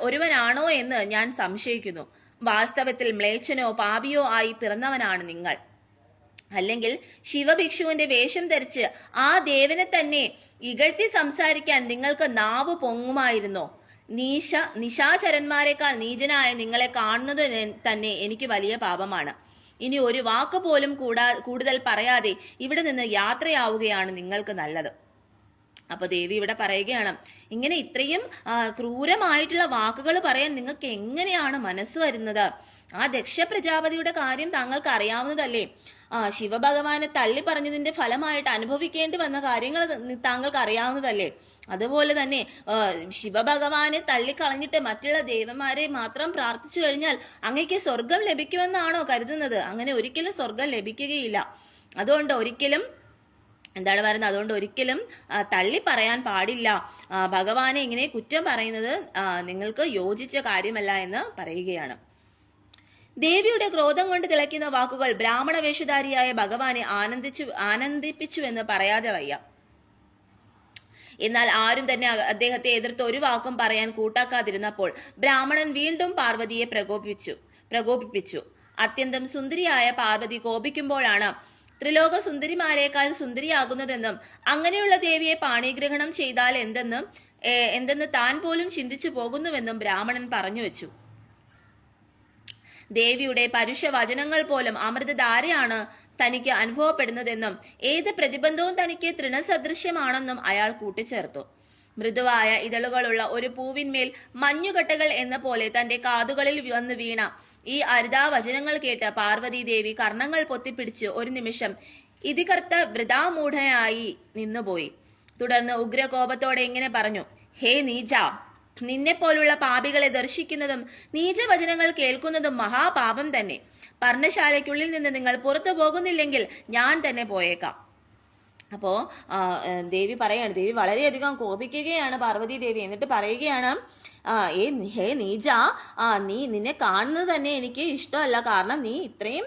ഒരുവനാണോ എന്ന് ഞാൻ സംശയിക്കുന്നു. വാസ്തവത്തിൽ മ്ലേച്ഛനോ പാപിയോ ആയി പിറന്നവനാണ് നിങ്ങൾ. അല്ലെങ്കിൽ ശിവഭിക്ഷുവിന്റെ വേഷം ധരിച്ച് ആ ദേവനെ തന്നെ ഇകഴ്ത്തി സംസാരിക്കാൻ നിങ്ങൾക്ക് നാവ് പൊങ്ങുമായിരുന്നോ? നിശാചരന്മാരെക്കാൾ നീചനായ നിങ്ങളെ കാണുന്നത് തന്നെ എനിക്ക് വലിയ പാപമാണ്. ഇനി ഒരു വാക്ക് പോലും കൂടുതൽ പറയാതെ ഇവിടെ നിന്ന് യാത്രയാവുകയാണ് നിങ്ങൾക്ക് നല്ലത്. അപ്പൊ ദേവി ഇവിടെ പറയുകയാണ്, ഇങ്ങനെ ഇത്രയും ക്രൂരമായിട്ടുള്ള വാക്കുകൾ പറയാൻ നിങ്ങൾക്ക് എങ്ങനെയാണ് മനസ്സ് വരുന്നത്? ആ ദക്ഷ പ്രജാപതിയുടെ കാര്യം താങ്കൾക്ക് അറിയാവുന്നതല്ലേ? ശിവഭഗവാനെ തള്ളി പറഞ്ഞതിന്റെ ഫലമായിട്ട് അനുഭവിക്കേണ്ടി വന്ന കാര്യങ്ങൾ താങ്കൾക്ക് അറിയാവുന്നതല്ലേ? അതുപോലെ തന്നെ ശിവഭഗവാനെ തള്ളിക്കളഞ്ഞിട്ട് മറ്റുള്ള ദേവന്മാരെ മാത്രം പ്രാർത്ഥിച്ചു കഴിഞ്ഞാൽ അങ്ങേക്ക് സ്വർഗം ലഭിക്കുമെന്നാണോ കരുതുന്നത്? അങ്ങനെ ഒരിക്കലും സ്വർഗം ലഭിക്കുകയില്ല. അതുകൊണ്ട് ഒരിക്കലും തള്ളി പറയാൻ പാടില്ല. ഭഗവാനെ ഇങ്ങനെ കുറ്റം പറയുന്നത് നിങ്ങൾക്ക് യോജിച്ച കാര്യമല്ല എന്ന് പറയുകയാണ്. ദേവിയുടെ ക്രോധം കൊണ്ട് തിളയ്ക്കുന്ന വാക്കുകൾ ബ്രാഹ്മണ വേഷധാരിയായ ഭഗവാനെ ആനന്ദിപ്പിച്ചുവെന്ന് പറയാതെ വയ്യ. എന്നാൽ ആരും തന്നെ അദ്ദേഹത്തെ എതിർത്ത് ഒരു വാക്കും പറയാൻ കൂട്ടാക്കാതിരുന്നപ്പോൾ ബ്രാഹ്മണൻ വീണ്ടും പാർവതിയെ പ്രകോപിപ്പിച്ചു. അത്യന്തം സുന്ദരിയായ പാർവതി കോപിക്കുമ്പോഴാണ് ത്രിലോക സുന്ദരിമാരെക്കാൾ സുന്ദരിയാകുന്നതെന്നും അങ്ങനെയുള്ള ദേവിയെ പാണിഗ്രഹണം ചെയ്താൽ എന്തെന്ന് താൻ പോലും ചിന്തിച്ചു പോകുന്നുവെന്നും ബ്രാഹ്മണൻ പറഞ്ഞു വെച്ചു. ദേവിയുടെ പരുഷ വചനങ്ങൾ പോലും അമൃതധാരയാണ് തനിക്ക് അനുഭവപ്പെടുന്നതെന്നും ഏത് പ്രതിബന്ധവും തനിക്ക് തൃണസദൃശ്യമാണെന്നും അയാൾ കൂട്ടിച്ചേർത്തു. മൃദുവായ ഇതളുകളുള്ള ഒരു പൂവിന്മേൽ മഞ്ഞുകട്ടകൾ എന്ന പോലെ തന്റെ കാതുകളിൽ വന്ന് വീണ ഈ അരുതാവചനങ്ങൾ കേട്ട് പാർവതി ദേവി കർണങ്ങൾ പൊത്തിപ്പിടിച്ച് ഒരു നിമിഷം ഇതികർത്ത വൃഥാമൂഢയായി നിന്നുപോയി. തുടർന്ന് ഉഗ്രകോപത്തോടെ ഇങ്ങനെ പറഞ്ഞു, ഹേ നീച, നിന്നെ പോലുള്ള പാപികളെ ദർശിക്കുന്നതും നീചവചനങ്ങൾ കേൾക്കുന്നതും മഹാപാപം തന്നെ. പർണശാലയ്ക്കുള്ളിൽ നിന്ന് നിങ്ങൾ പുറത്തു പോകുന്നില്ലെങ്കിൽ ഞാൻ തന്നെ പോയേക്കാം. അപ്പോ ദേവി വളരെയധികം കോപിക്കുകയാണ് പാർവതി ദേവി. എന്നിട്ട് പറയുകയാണ്, ഹേ നീജ, നിന്നെ കാണുന്നത് തന്നെ എനിക്ക് ഇഷ്ടമല്ല. കാരണം നീ ഇത്രയും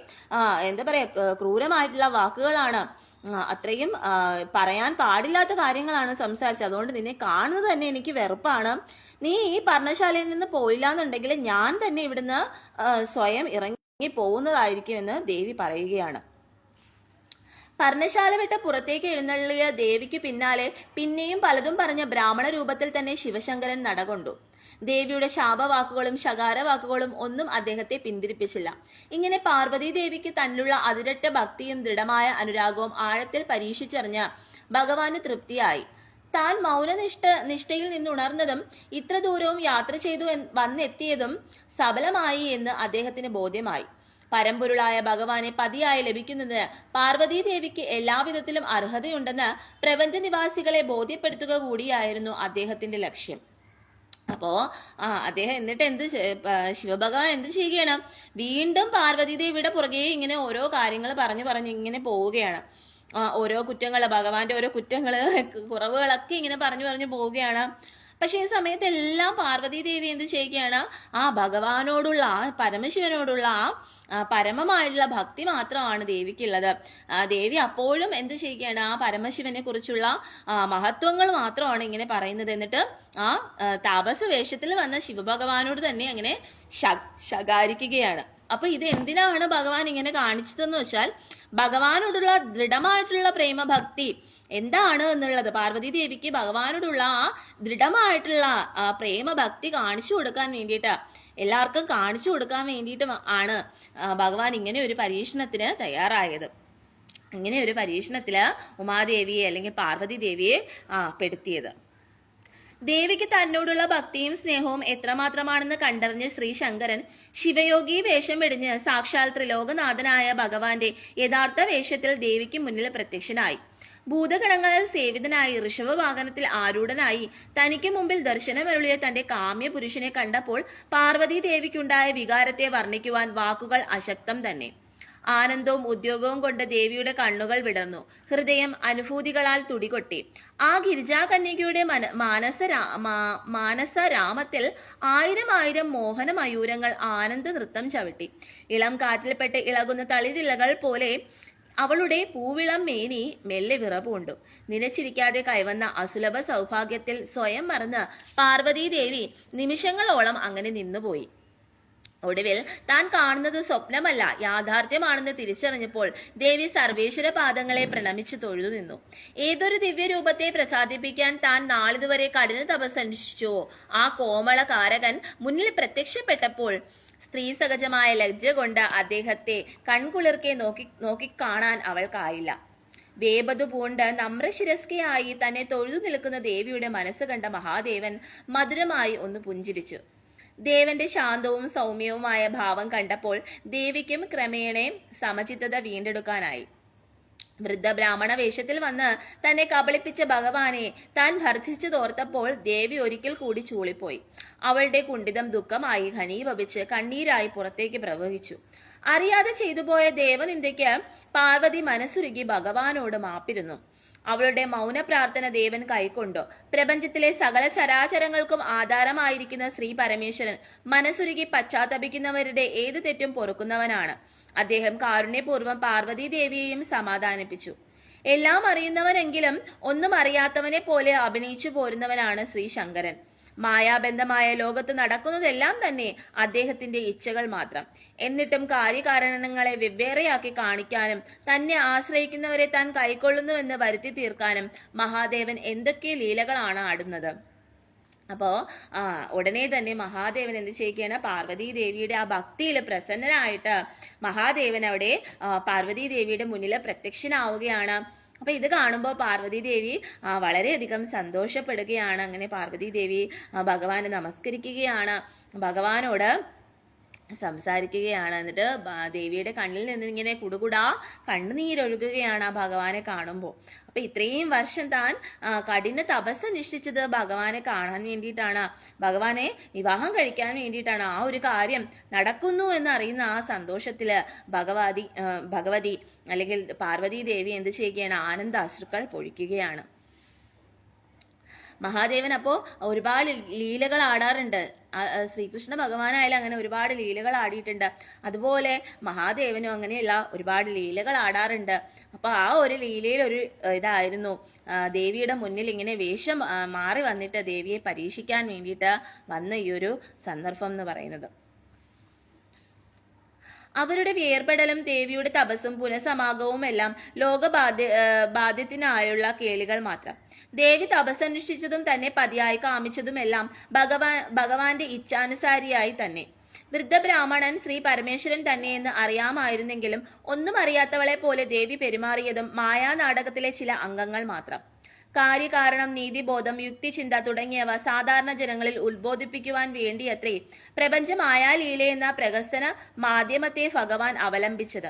ക്രൂരമായിട്ടുള്ള വാക്കുകളാണ്, അത്രയും പറയാൻ പാടില്ലാത്ത കാര്യങ്ങളാണ് സംസാരിച്ചത്. അതുകൊണ്ട് നിന്നെ കാണുന്നത് തന്നെ എനിക്ക് വെറുപ്പാണ്. നീ ഈ പർണശാലയിൽ നിന്ന് പോയില്ല എന്നുണ്ടെങ്കിൽ ഞാൻ തന്നെ ഇവിടുന്ന് സ്വയം ഇറങ്ങി പോകുന്നതായിരിക്കും എന്ന് ദേവി പറയുകയാണ്. പർണശാല വിട്ട് പുറത്തേക്ക് എഴുന്നള്ളിയ ദേവിക്ക് പിന്നാലെ പിന്നെയും പലതും പറഞ്ഞ ബ്രാഹ്മണ രൂപത്തിൽ തന്നെ ശിവശങ്കരൻ നടകൊണ്ടു. ദേവിയുടെ ശാപവാക്കുകളും ശകാരവാക്കുകളും ഒന്നും അദ്ദേഹത്തെ പിന്തിരിപ്പിച്ചില്ല. ഇങ്ങനെ പാർവതി ദേവിക്ക് തന്നിലുള്ള അതിരട്ട ഭക്തിയും ദൃഢമായ അനുരാഗവും ആഴത്തിൽ പരീക്ഷിച്ചറിഞ്ഞ ഭഗവാന് തൃപ്തിയായി. താൻ നിഷ്ഠയിൽ നിന്നുണർന്നതും ഇത്ര ദൂരവും യാത്ര ചെയ്തു വന്നെത്തിയതും സഫലമായി എന്ന് അദ്ദേഹത്തിന് ബോധ്യമായി. പരമ്പൊരുളായ ഭഗവാനെ പതിയായി ലഭിക്കുന്നതിന് പാർവതി ദേവിക്ക് എല്ലാവിധത്തിലും അർഹതയുണ്ടെന്ന് പ്രപഞ്ചനിവാസികളെ ബോധ്യപ്പെടുത്തുക കൂടിയായിരുന്നു അദ്ദേഹത്തിന്റെ ലക്ഷ്യം. അപ്പോ അദ്ദേഹം ശിവഭഗവാൻ എന്ത് ചെയ്യുകയാണ്? വീണ്ടും പാർവതി ദേവിയുടെ പുറകെ ഇങ്ങനെ ഓരോ കാര്യങ്ങൾ പറഞ്ഞു ഇങ്ങനെ പോവുകയാണ്. ഓരോ ഭഗവാന്റെ ഓരോ കുറവുകളൊക്കെ ഇങ്ങനെ പറഞ്ഞു പോവുകയാണ്. പക്ഷെ ഈ സമയത്തെല്ലാം പാർവതി ദേവി എന്ത് ചെയ്യുകയാണ്? ഭഗവാനോടുള്ള പരമശിവനോടുള്ള പരമമായിട്ടുള്ള ഭക്തി മാത്രമാണ് ദേവിക്കുള്ളത്. ദേവി അപ്പോഴും എന്ത് ചെയ്യുകയാണ്? പരമശിവനെ കുറിച്ചുള്ള മഹത്വങ്ങൾ മാത്രമാണ് ഇങ്ങനെ പറയുന്നത്. എന്നിട്ട് താപസ വേഷത്തിൽ വന്ന ശിവഭഗവാനോട് തന്നെ അങ്ങനെ ശകാരിക്കുകയാണ്. അപ്പൊ ഇത് എന്തിനാണ് ഭഗവാൻ ഇങ്ങനെ കാണിച്ചതെന്ന് വെച്ചാൽ, ഭഗവാനോടുള്ള ദൃഢമായിട്ടുള്ള പ്രേമഭക്തി എന്താണ് എന്നുള്ളത് പാർവതി ദേവിക്ക് ഭഗവാനോടുള്ള ദൃഢമായിട്ടുള്ള പ്രേമഭക്തി കാണിച്ചു കൊടുക്കാൻ വേണ്ടിയിട്ട്, എല്ലാവർക്കും കാണിച്ചു കൊടുക്കാൻ വേണ്ടിയിട്ട് ആണ് ഭഗവാൻ ഇങ്ങനെ ഒരു പരീക്ഷണത്തിന് തയ്യാറായത്. ഇങ്ങനെ ഒരു പരീക്ഷണത്തില് ഉമാദേവിയെ അല്ലെങ്കിൽ പാർവതി ദേവിയെ പെടുത്തിയത്. ദേവിക്ക് തന്നോടുള്ള ഭക്തിയും സ്നേഹവും എത്രമാത്രമാണെന്ന് കണ്ടറിഞ്ഞ ശ്രീ ശങ്കരൻ ശിവയോഗി വേഷം വെടിഞ്ഞ് സാക്ഷാൽ ത്രിലോകനാഥനായ ഭഗവാന്റെ യഥാർത്ഥ വേഷത്തിൽ ദേവിക്ക് മുന്നിൽ പ്രത്യക്ഷനായി. ഭൂതഗണങ്ങളിൽ സേവിതനായി ഋഷഭവാഹനത്തിൽ ആരൂഢനായി തനിക്ക് മുമ്പിൽ ദർശനമരുളിയ തന്റെ കാമ്യ പുരുഷനെ കണ്ടപ്പോൾ പാർവതി ദേവിക്കുണ്ടായ വികാരത്തെ വർണ്ണിക്കുവാൻ വാക്കുകൾ അശക്തം തന്നെ. ആനന്ദവും ഉദ്യോഗവും കൊണ്ട് ദേവിയുടെ കണ്ണുകൾ വിടർന്നു. ഹൃദയം അനുഭൂതികളാൽ തുടികൊട്ടി. ആ ഗിരിജാകന്യകയുടെ മാനസരാമത്തിൽ ആയിരം മോഹന മയൂരങ്ങൾ ആനന്ദ നൃത്തം ചവിട്ടി. ഇളം കാറ്റിൽപ്പെട്ട് ഇളകുന്ന തളിരിലകൾ പോലെ അവളുടെ പൂവിളം മേനി മെല്ലെ വിറപൂണ്ടു. നിലച്ചിരിക്കാതെ കൈവന്ന അസുലഭ സൗഭാഗ്യത്തിൽ സ്വയം മറന്ന് പാർവതീദേവി നിമിഷങ്ങളോളം അങ്ങനെ നിന്നുപോയി. ഒടുവിൽ താൻ കാണുന്നത് സ്വപ്നമല്ല, യാഥാർത്ഥ്യമാണെന്ന് തിരിച്ചറിഞ്ഞപ്പോൾ ദേവി സർവേശ്വര പാദങ്ങളെ പ്രണമിച്ചു തൊഴുതു നിന്നു. ഏതൊരു ദിവ്യരൂപത്തെ പ്രസാദിപ്പിക്കാൻ താൻ നാളിതുവരെ കഠിന തപസ്സനുഷ്ഠിച്ചുവോ ആ കോമള കാരകൻ മുന്നിൽ പ്രത്യക്ഷപ്പെട്ടപ്പോൾ സ്ത്രീ സഹജമായ ലജ്ജ കൊണ്ട് അദ്ദേഹത്തെ കൺകുളിർക്കെ നോക്കിക്കാണാൻ അവൾക്കായില്ല. വേപതു പൂണ്ട് നമ്രശിരസ്കയായി തന്നെ തൊഴുതു നിൽക്കുന്ന ദേവിയുടെ മനസ്സ് കണ്ട മഹാദേവൻ മധുരമായി ഒന്ന് പുഞ്ചിരിച്ചു. ദേവന്റെ ശാന്തവും സൗമ്യവുമായ ഭാവം കണ്ടപ്പോൾ ദേവിക്കും ക്രമേണ സമചിത്തത വീണ്ടെടുക്കാനായി. വൃദ്ധ ബ്രാഹ്മണ വേഷത്തിൽ വന്ന് തന്നെ കബളിപ്പിച്ച ഭഗവാനെ താൻ ഭർത്തിച്ചു തോർത്തപ്പോൾ ദേവി ഒരിക്കൽ കൂടി ചൂളിപ്പോയി. അവളുടെ കുണ്ഠിതം ദുഃഖമായി ഘനീഭവിച്ച് കണ്ണീരായി പുറത്തേക്ക് പ്രവഹിച്ചു. അറിയാതെ ചെയ്തുപോയ ദേവനിന്ദയ്ക്ക് പാർവതി മനസ്സുരുകി ഭഗവാനോട് മാപ്പിരുന്നു. അവളുടെ മൗന പ്രാർത്ഥന ദേവൻ കൈക്കൊണ്ടു. പ്രപഞ്ചത്തിലെ സകല ചരാചരങ്ങൾക്കും ആധാരമായിരിക്കുന്ന ശ്രീ പരമേശ്വരൻ മനസ്സുരുകി പശ്ചാത്തപിക്കുന്നവരുടെ ഏത് തെറ്റും പൊറുക്കുന്നവനാണ്. അദ്ദേഹം കാരുണ്യപൂർവ്വം പാർവതി ദേവിയെയും സമാധാനിപ്പിച്ചു. എല്ലാം അറിയുന്നവനെങ്കിലും ഒന്നും അറിയാത്തവനെ പോലെ അഭിനയിച്ചു പോരുന്നവനാണ് ശ്രീ ശങ്കരൻ. മായാബന്ധമായ ലോകത്ത് നടക്കുന്നതെല്ലാം തന്നെ അദ്ദേഹത്തിന്റെ ഇച്ഛകൾ മാത്രം. എന്നിട്ടും കാര്യകാരണങ്ങളെ വെവ്വേറെയാക്കി കാണിക്കാനും തന്നെ ആശ്രയിക്കുന്നവരെ താൻ കൈക്കൊള്ളുന്നുവെന്ന് വരുത്തി തീർക്കാനും മഹാദേവൻ എന്തൊക്കെ ലീലകളാണ് ആടുന്നത്. അപ്പോ ഉടനെ തന്നെ മഹാദേവൻ എന്ത് ചെയ്യുകയാണ്, പാർവതി ദേവിയുടെ ആ ഭക്തിയിൽ പ്രസന്നനായിട്ട് മഹാദേവൻ അവിടെ പാർവതി ദേവിയുടെ മുന്നിൽ പ്രത്യക്ഷനാവുകയാണ്. അപ്പൊ ഇത് കാണുമ്പോൾ പാർവതി ദേവി വളരെയധികം സന്തോഷപ്പെടുകയാണ്. അങ്ങനെ പാർവതി ദേവി ഭഗവാനെ നമസ്കരിക്കുകയാണ്, ഭഗവാനോട് സംസാരിക്കുകയാണ്. എന്നിട്ട് ദേവിയുടെ കണ്ണിൽ നിന്ന് ഇങ്ങനെ കുടുകുടാ കണ്ണുനീരൊഴുകുകയാണ് ആ ഭഗവാനെ കാണുമ്പോൾ. അപ്പൊ ഇത്രയും വർഷം താൻ കഠിന തപസ്സനുഷ്ഠിച്ചത് ഭഗവാനെ കാണാൻ വേണ്ടിയിട്ടാണ്, ഭഗവാനെ വിവാഹം കഴിക്കാൻ വേണ്ടിയിട്ടാണ്. ആ ഒരു കാര്യം നടക്കുന്നു എന്നറിയുന്ന ആ സന്തോഷത്തില് ഭഗവതി അല്ലെങ്കിൽ പാർവതി ദേവി എന്ത് ചെയ്യുകയാണ്, ആനന്ദാശ്രുക്കൾ പൊഴിക്കുകയാണ്. മഹാദേവൻ അപ്പോ ഒരുപാട് ലീലകൾ ആടാറുണ്ട്. ശ്രീകൃഷ്ണ ഭഗവാനായാലും അങ്ങനെ ഒരുപാട് ലീലകൾ ആടിയിട്ടുണ്ട്. അതുപോലെ മഹാദേവനും അങ്ങനെയുള്ള ഒരുപാട് ലീലകൾ ആടാറുണ്ട്. അപ്പൊ ആ ഒരു ലീലയിൽ ഒരു ഇതായിരുന്നു ദേവിയുടെ മുന്നിൽ ഇങ്ങനെ വേഷം മാറി വന്നിട്ട് ദേവിയെ പരീക്ഷിക്കാൻ വേണ്ടിയിട്ട് വന്ന ഈ ഒരു സന്ദർഭം എന്ന് പറയുന്നത്. അവരുടെ വേർപെടലും ദേവിയുടെ തപസ്സും പുനഃസമാഗവും എല്ലാം ബാധ്യത്തിനായുള്ള കേളികൾ മാത്രം. ദേവി തപസ്സനുഷ്ഠിച്ചതും തന്നെ പതിയായി കാമിച്ചതുമെല്ലാം ഭഗവാന്റെ ഇച്ഛാനുസാരിയായി തന്നെ. വൃദ്ധബ്രാഹ്മണൻ ശ്രീ പരമേശ്വരൻ തന്നെയെന്ന് അറിയാമായിരുന്നെങ്കിലും ഒന്നും അറിയാത്തവളെ പോലെ ദേവി പെരുമാറിയതും മായാനാടകത്തിലെ ചില അംഗങ്ങൾ മാത്രം. കാര്യകാരണം, നീതിബോധം, യുക്തിചിന്ത തുടങ്ങിയവ സാധാരണ ജനങ്ങളിൽ ഉത്ബോധിപ്പിക്കുവാൻ വേണ്ടിയത്രേ പ്രപഞ്ചമായാലീലയെന്ന പ്രഹസന മാധ്യമത്തെ ഭഗവാൻ അവലംബിച്ചത്.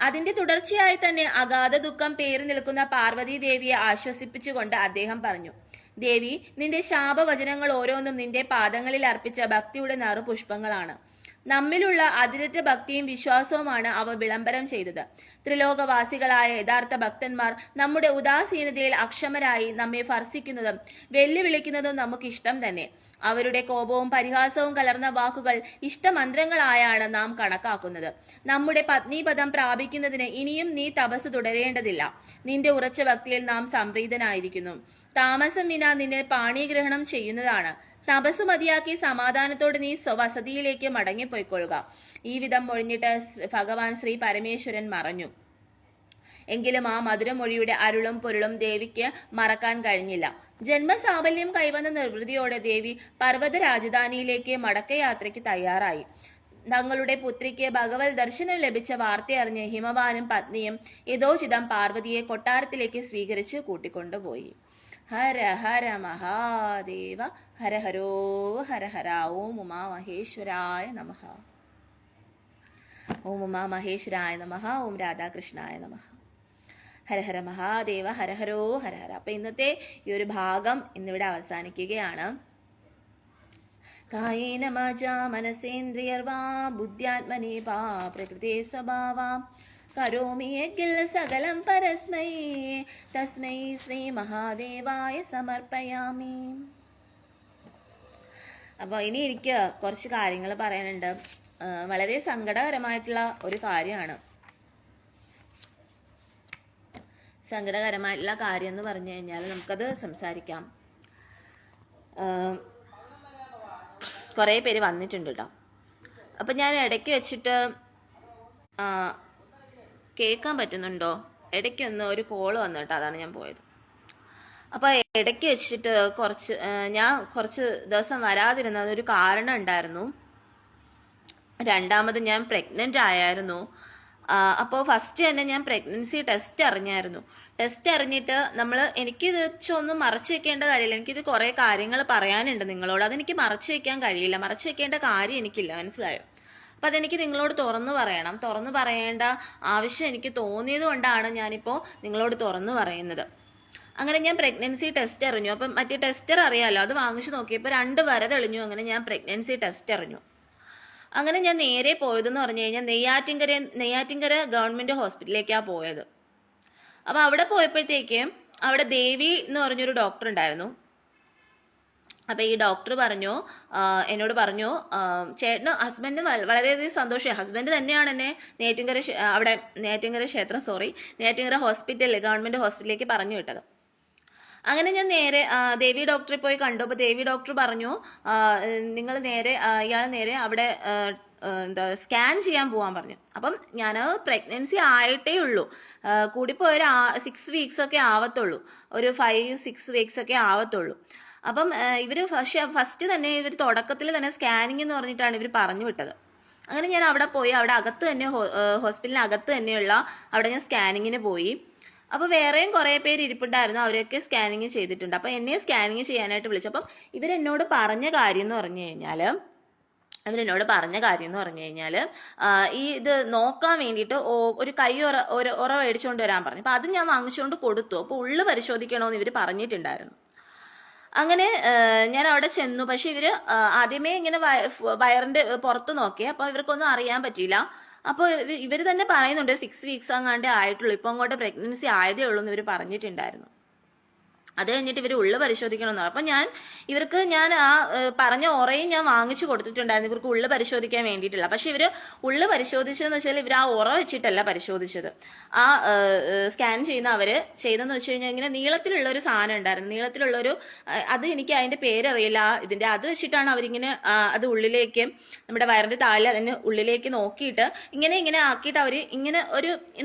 അതിന്റെ തുടർച്ചയായി തന്നെ അഗാധ ദുഃഖം പേറി നിൽക്കുന്ന പാർവതി ദേവിയെ ആശ്വസിപ്പിച്ചുകൊണ്ട് അദ്ദേഹം പറഞ്ഞു, ദേവി, നിന്റെ ശാപവചനങ്ങൾ ഓരോന്നും നിന്റെ പാദങ്ങളിൽ അർപ്പിച്ച ഭക്തിയുടെ നറുപുഷ്പങ്ങളാണ്. നമ്മിലുള്ള അതിരറ്റ ഭക്തിയും വിശ്വാസവുമാണ് അവ വിളംബരം ചെയ്തത്. ത്രിലോകവാസികളായ യഥാർത്ഥ ഭക്തന്മാർ നമ്മുടെ ഉദാസീനതയിൽ അക്ഷമരായി നമ്മെ ഭർസിക്കുന്നതും വെല്ലുവിളിക്കുന്നതും നമുക്ക് ഇഷ്ടം തന്നെ. അവരുടെ കോപവും പരിഹാസവും കലർന്ന വാക്കുകൾ ഇഷ്ടമന്ത്രങ്ങളായാണ് നാം കണക്കാക്കുന്നത്. നമ്മുടെ പത്നീപദം പ്രാപിക്കുന്നതിന് ഇനിയും നീ തപസ് തുടരേണ്ടതില്ല. നിന്റെ ഉറച്ച ഭക്തിയിൽ നാം സംപ്രീതനായിരിക്കുന്നു. താമസം വിന നിന്നെ പാണീഗ്രഹണം ചെയ്യുന്നതാണ്. തപസ്സു മതിയാക്കി സമാധാനത്തോട് നീ സ്വവസതിയിലേക്ക് മടങ്ങിപ്പോയിക്കൊള്ളുക. ഈ വിധം മൊഴിഞ്ഞിട്ട് ഭഗവാൻ ശ്രീ പരമേശ്വരൻ മറഞ്ഞു. എങ്കിലും ആ മധുരമൊഴിയുടെ അരുളും പൊരുളും ദേവിക്ക് മറക്കാൻ കഴിഞ്ഞില്ല. ജന്മസാഫല്യം കൈവന്ന നിർവൃതിയോടെ ദേവി പർവ്വത രാജധാനിയിലേക്ക് മടക്കയാത്രയ്ക്ക് തയ്യാറായി. തങ്ങളുടെ പുത്രിക്ക് ഭഗവത് ദർശനം ലഭിച്ച വാർത്തയറിഞ്ഞ് ഹിമവാനും പത്നിയും യഥോചിതം പാർവതിയെ കൊട്ടാരത്തിലേക്ക് സ്വീകരിച്ച് കൂട്ടിക്കൊണ്ടുപോയി. ഹര ഹര മഹാദേവ, ഹര ഹരോ ഹര ഹര. ഓം ഉമാമഹേശ്വരായ നമഃ. ഓം ഉമാമഹേശ്വരായ നമഃ. ഓം രാധാകൃഷ്ണായ നമഃ. ഹര ഹര മഹാദേവ, ഹര ഹരോ ഹര ഹര. അപ്പൊ ഇന്നത്തെ ഈ ഒരു ഭാഗം ഇന്നിവിടെ അവസാനിക്കുകയാണ്. കായേന വാചാ മനസേന്ദ്രിയർവാ ബുദ്ധ്യാത്മനി വാ പ്രകൃതി സ്വഭാവാം കരോമി യജ്ഞ സകലം പരസ്മൈ തസ്മൈ ശ്രീ മഹാദേവായ സമർപ്പയാമി. അപ്പോൾ ഇനി എനിക്ക് കുറച്ച് കാര്യങ്ങൾ പറയാനുണ്ട്. വളരെ സങ്കടകരമായിട്ടുള്ള ഒരു കാര്യമാണ്. സങ്കടകരമായിട്ടുള്ള കാര്യം എന്ന് പറഞ്ഞു കഴിഞ്ഞാൽ നമുക്കത് സംസാരിക്കാം. കുറേ പേര് വന്നിട്ടുണ്ട് കേട്ടോ. അപ്പം ഞാൻ ഇടയ്ക്ക് വെച്ചിട്ട് കേൾക്കാൻ പറ്റുന്നുണ്ടോ? ഇടയ്ക്കൊന്ന് ഒരു കോള് വന്നു കേട്ടോ, അതാണ് ഞാൻ പോയത്. അപ്പോൾ ഇടയ്ക്ക് വെച്ചിട്ട് ഞാൻ കുറച്ച് ദിവസം വരാതിരുന്നത് ഒരു കാരണം ഉണ്ടായിരുന്നു. രണ്ടാമത് ഞാൻ പ്രഗ്നൻ്റ് ആയായിരുന്നു. അപ്പോൾ ഫസ്റ്റ് തന്നെ ഞാൻ പ്രഗ്നൻസി ടെസ്റ്റ് അറിഞ്ഞായിരുന്നു. ടെസ്റ്റ് അറിഞ്ഞിട്ട് എനിക്കിത് ഒന്നും മറച്ചു വെക്കേണ്ട കാര്യമില്ല. എനിക്കിത് കുറേ കാര്യങ്ങൾ പറയാനുണ്ട് നിങ്ങളോട്. അതെനിക്ക് മറച്ചു വെക്കാൻ കഴിയില്ല. മറച്ചു വെക്കേണ്ട കാര്യം എനിക്കില്ല, മനസ്സിലായോ? അപ്പം അതെനിക്ക് നിങ്ങളോട് തുറന്നു പറയണം. തുറന്നു പറയേണ്ട ആവശ്യം എനിക്ക് തോന്നിയത് കൊണ്ടാണ് ഞാനിപ്പോൾ നിങ്ങളോട് തുറന്നു പറയുന്നത്. അങ്ങനെ ഞാൻ പ്രഗ്നൻസി ടെസ്റ്റ് അറിഞ്ഞു. അപ്പം മറ്റേ ടെസ്റ്റർ അറിയാമല്ലോ, അത് വാങ്ങിച്ചു നോക്കിയപ്പോൾ 2 വര തെളിഞ്ഞു. അങ്ങനെ ഞാൻ പ്രഗ്നൻസി ടെസ്റ്റ് അറിഞ്ഞു. അങ്ങനെ ഞാൻ നേരെ പോയതെന്ന് പറഞ്ഞു കഴിഞ്ഞാൽ നെയ്യാറ്റിൻകര ഗവൺമെൻറ് ഹോസ്പിറ്റലിലേക്കാണ് പോയത്. അപ്പോൾ അവിടെ പോയപ്പോഴത്തേക്കും അവിടെ ദേവി എന്ന് പറഞ്ഞൊരു ഡോക്ടർ ഉണ്ടായിരുന്നു. അപ്പോൾ ഈ ഡോക്ടർ എന്നോട് പറഞ്ഞു, ഹസ്ബൻഡിന് വളരെയധികം സന്തോഷമായി. ഹസ്ബൻഡ് തന്നെയാണ് എന്നെ നെയ്യാറ്റിൻകര ഹോസ്പിറ്റലിൽ, ഗവൺമെൻറ് ഹോസ്പിറ്റലിലേക്ക് പറഞ്ഞു വിട്ടത്. അങ്ങനെ ഞാൻ നേരെ ദേവി ഡോക്ടറെ പോയി കണ്ടു. അപ്പോൾ ദേവി ഡോക്ടർ പറഞ്ഞു, ഇയാൾ നേരെ അവിടെ സ്കാൻ ചെയ്യാൻ പോകാൻ പറഞ്ഞു. അപ്പം ഞാൻ പ്രഗ്നൻസി ആയിട്ടേ ഉള്ളൂ. കൂടിപ്പോയി 6 വീക്സ് ഒക്കെ ആവത്തുള്ളൂ, ഒരു 5-6 വീക്സ് ഒക്കെ ആവത്തുള്ളൂ. അപ്പം ഇവർ ഫസ്റ്റ് തന്നെ തുടക്കത്തിൽ തന്നെ സ്കാനിങ് എന്ന് പറഞ്ഞിട്ടാണ് ഇവർ പറഞ്ഞു വിട്ടത്. അങ്ങനെ ഞാൻ അവിടെ പോയി, അവിടെ അകത്ത് തന്നെ ഹോസ്പിറ്റലിനകത്ത് തന്നെയുള്ള അവിടെ ഞാൻ സ്കാനിങ്ങിന് പോയി. അപ്പോൾ വേറെയും കുറേ പേര് ഇരിപ്പുണ്ടായിരുന്നു, അവരൊക്കെ സ്കാനിങ് ചെയ്തിട്ടുണ്ട്. അപ്പോൾ എന്നെ സ്കാനിങ് ചെയ്യാനായിട്ട് വിളിച്ചു. അപ്പം ഇവരെന്നോട് പറഞ്ഞ കാര്യം എന്ന് പറഞ്ഞു കഴിഞ്ഞാൽ ഈ ഇത് നോക്കാൻ വേണ്ടിയിട്ട് ഒരു കൈ ഉറ മേടിച്ചുകൊണ്ട് വരാൻ പറഞ്ഞു. അപ്പോൾ അത് ഞാൻ വാങ്ങിച്ചുകൊണ്ട് കൊടുത്തു. അപ്പോൾ ഉള്ളു പരിശോധിക്കണമെന്ന് ഇവർ പറഞ്ഞിട്ടുണ്ടായിരുന്നു. അങ്ങനെ ഞാൻ അവിടെ ചെന്നു. പക്ഷെ ഇവർ ആദ്യമേ ഇങ്ങനെ വയറിൻ്റെ പുറത്ത് നോക്കി. അപ്പോൾ ഇവർക്കൊന്നും അറിയാൻ പറ്റിയില്ല. അപ്പോൾ ഇവർ തന്നെ പറയുന്നുണ്ട് 6 വീക്സ് അങ്ങാണ്ടേ ആയിട്ടുള്ളൂ, ഇപ്പോൾ അങ്ങോട്ട് പ്രഗ്നൻസി ആയതേ ഉള്ളൂ എന്ന് ഇവർ പറഞ്ഞിട്ടുണ്ടായിരുന്നു. അത് കഴിഞ്ഞിട്ട് ഇവർ ഉള്ളു പരിശോധിക്കണമെന്ന് പറഞ്ഞു. അപ്പം ഇവർക്ക് ഞാൻ ആ പറഞ്ഞ ഉറയും ഞാൻ വാങ്ങിച്ചു കൊടുത്തിട്ടുണ്ടായിരുന്നു ഇവർക്ക് ഉള്ളു പരിശോധിക്കാൻ വേണ്ടിയിട്ടില്ല. പക്ഷെ ഇവർ ഉള്ളു പരിശോധിച്ചതെന്ന് വെച്ചാൽ ഇവർ ആ ഉറ വെച്ചിട്ടല്ല പരിശോധിച്ചത്. ആ സ്കാൻ ചെയ്തെന്ന് വെച്ച് കഴിഞ്ഞാൽ ഇങ്ങനെ നീളത്തിലുള്ളൊരു സാധനം ഉണ്ടായിരുന്നു, നീളത്തിലുള്ളൊരു, അത് എനിക്ക് അതിൻ്റെ പേരറിയില്ല ഇതിൻ്റെ. അത് വെച്ചിട്ടാണ് അവരിങ്ങനെ അത് ഉള്ളിലേക്ക്, നമ്മുടെ വയറിൻ്റെ താഴെ അതിന് ഉള്ളിലേക്ക് നോക്കിയിട്ട് ഇങ്ങനെ ആക്കിയിട്ട് അവർ ഇങ്ങനെ ഒരു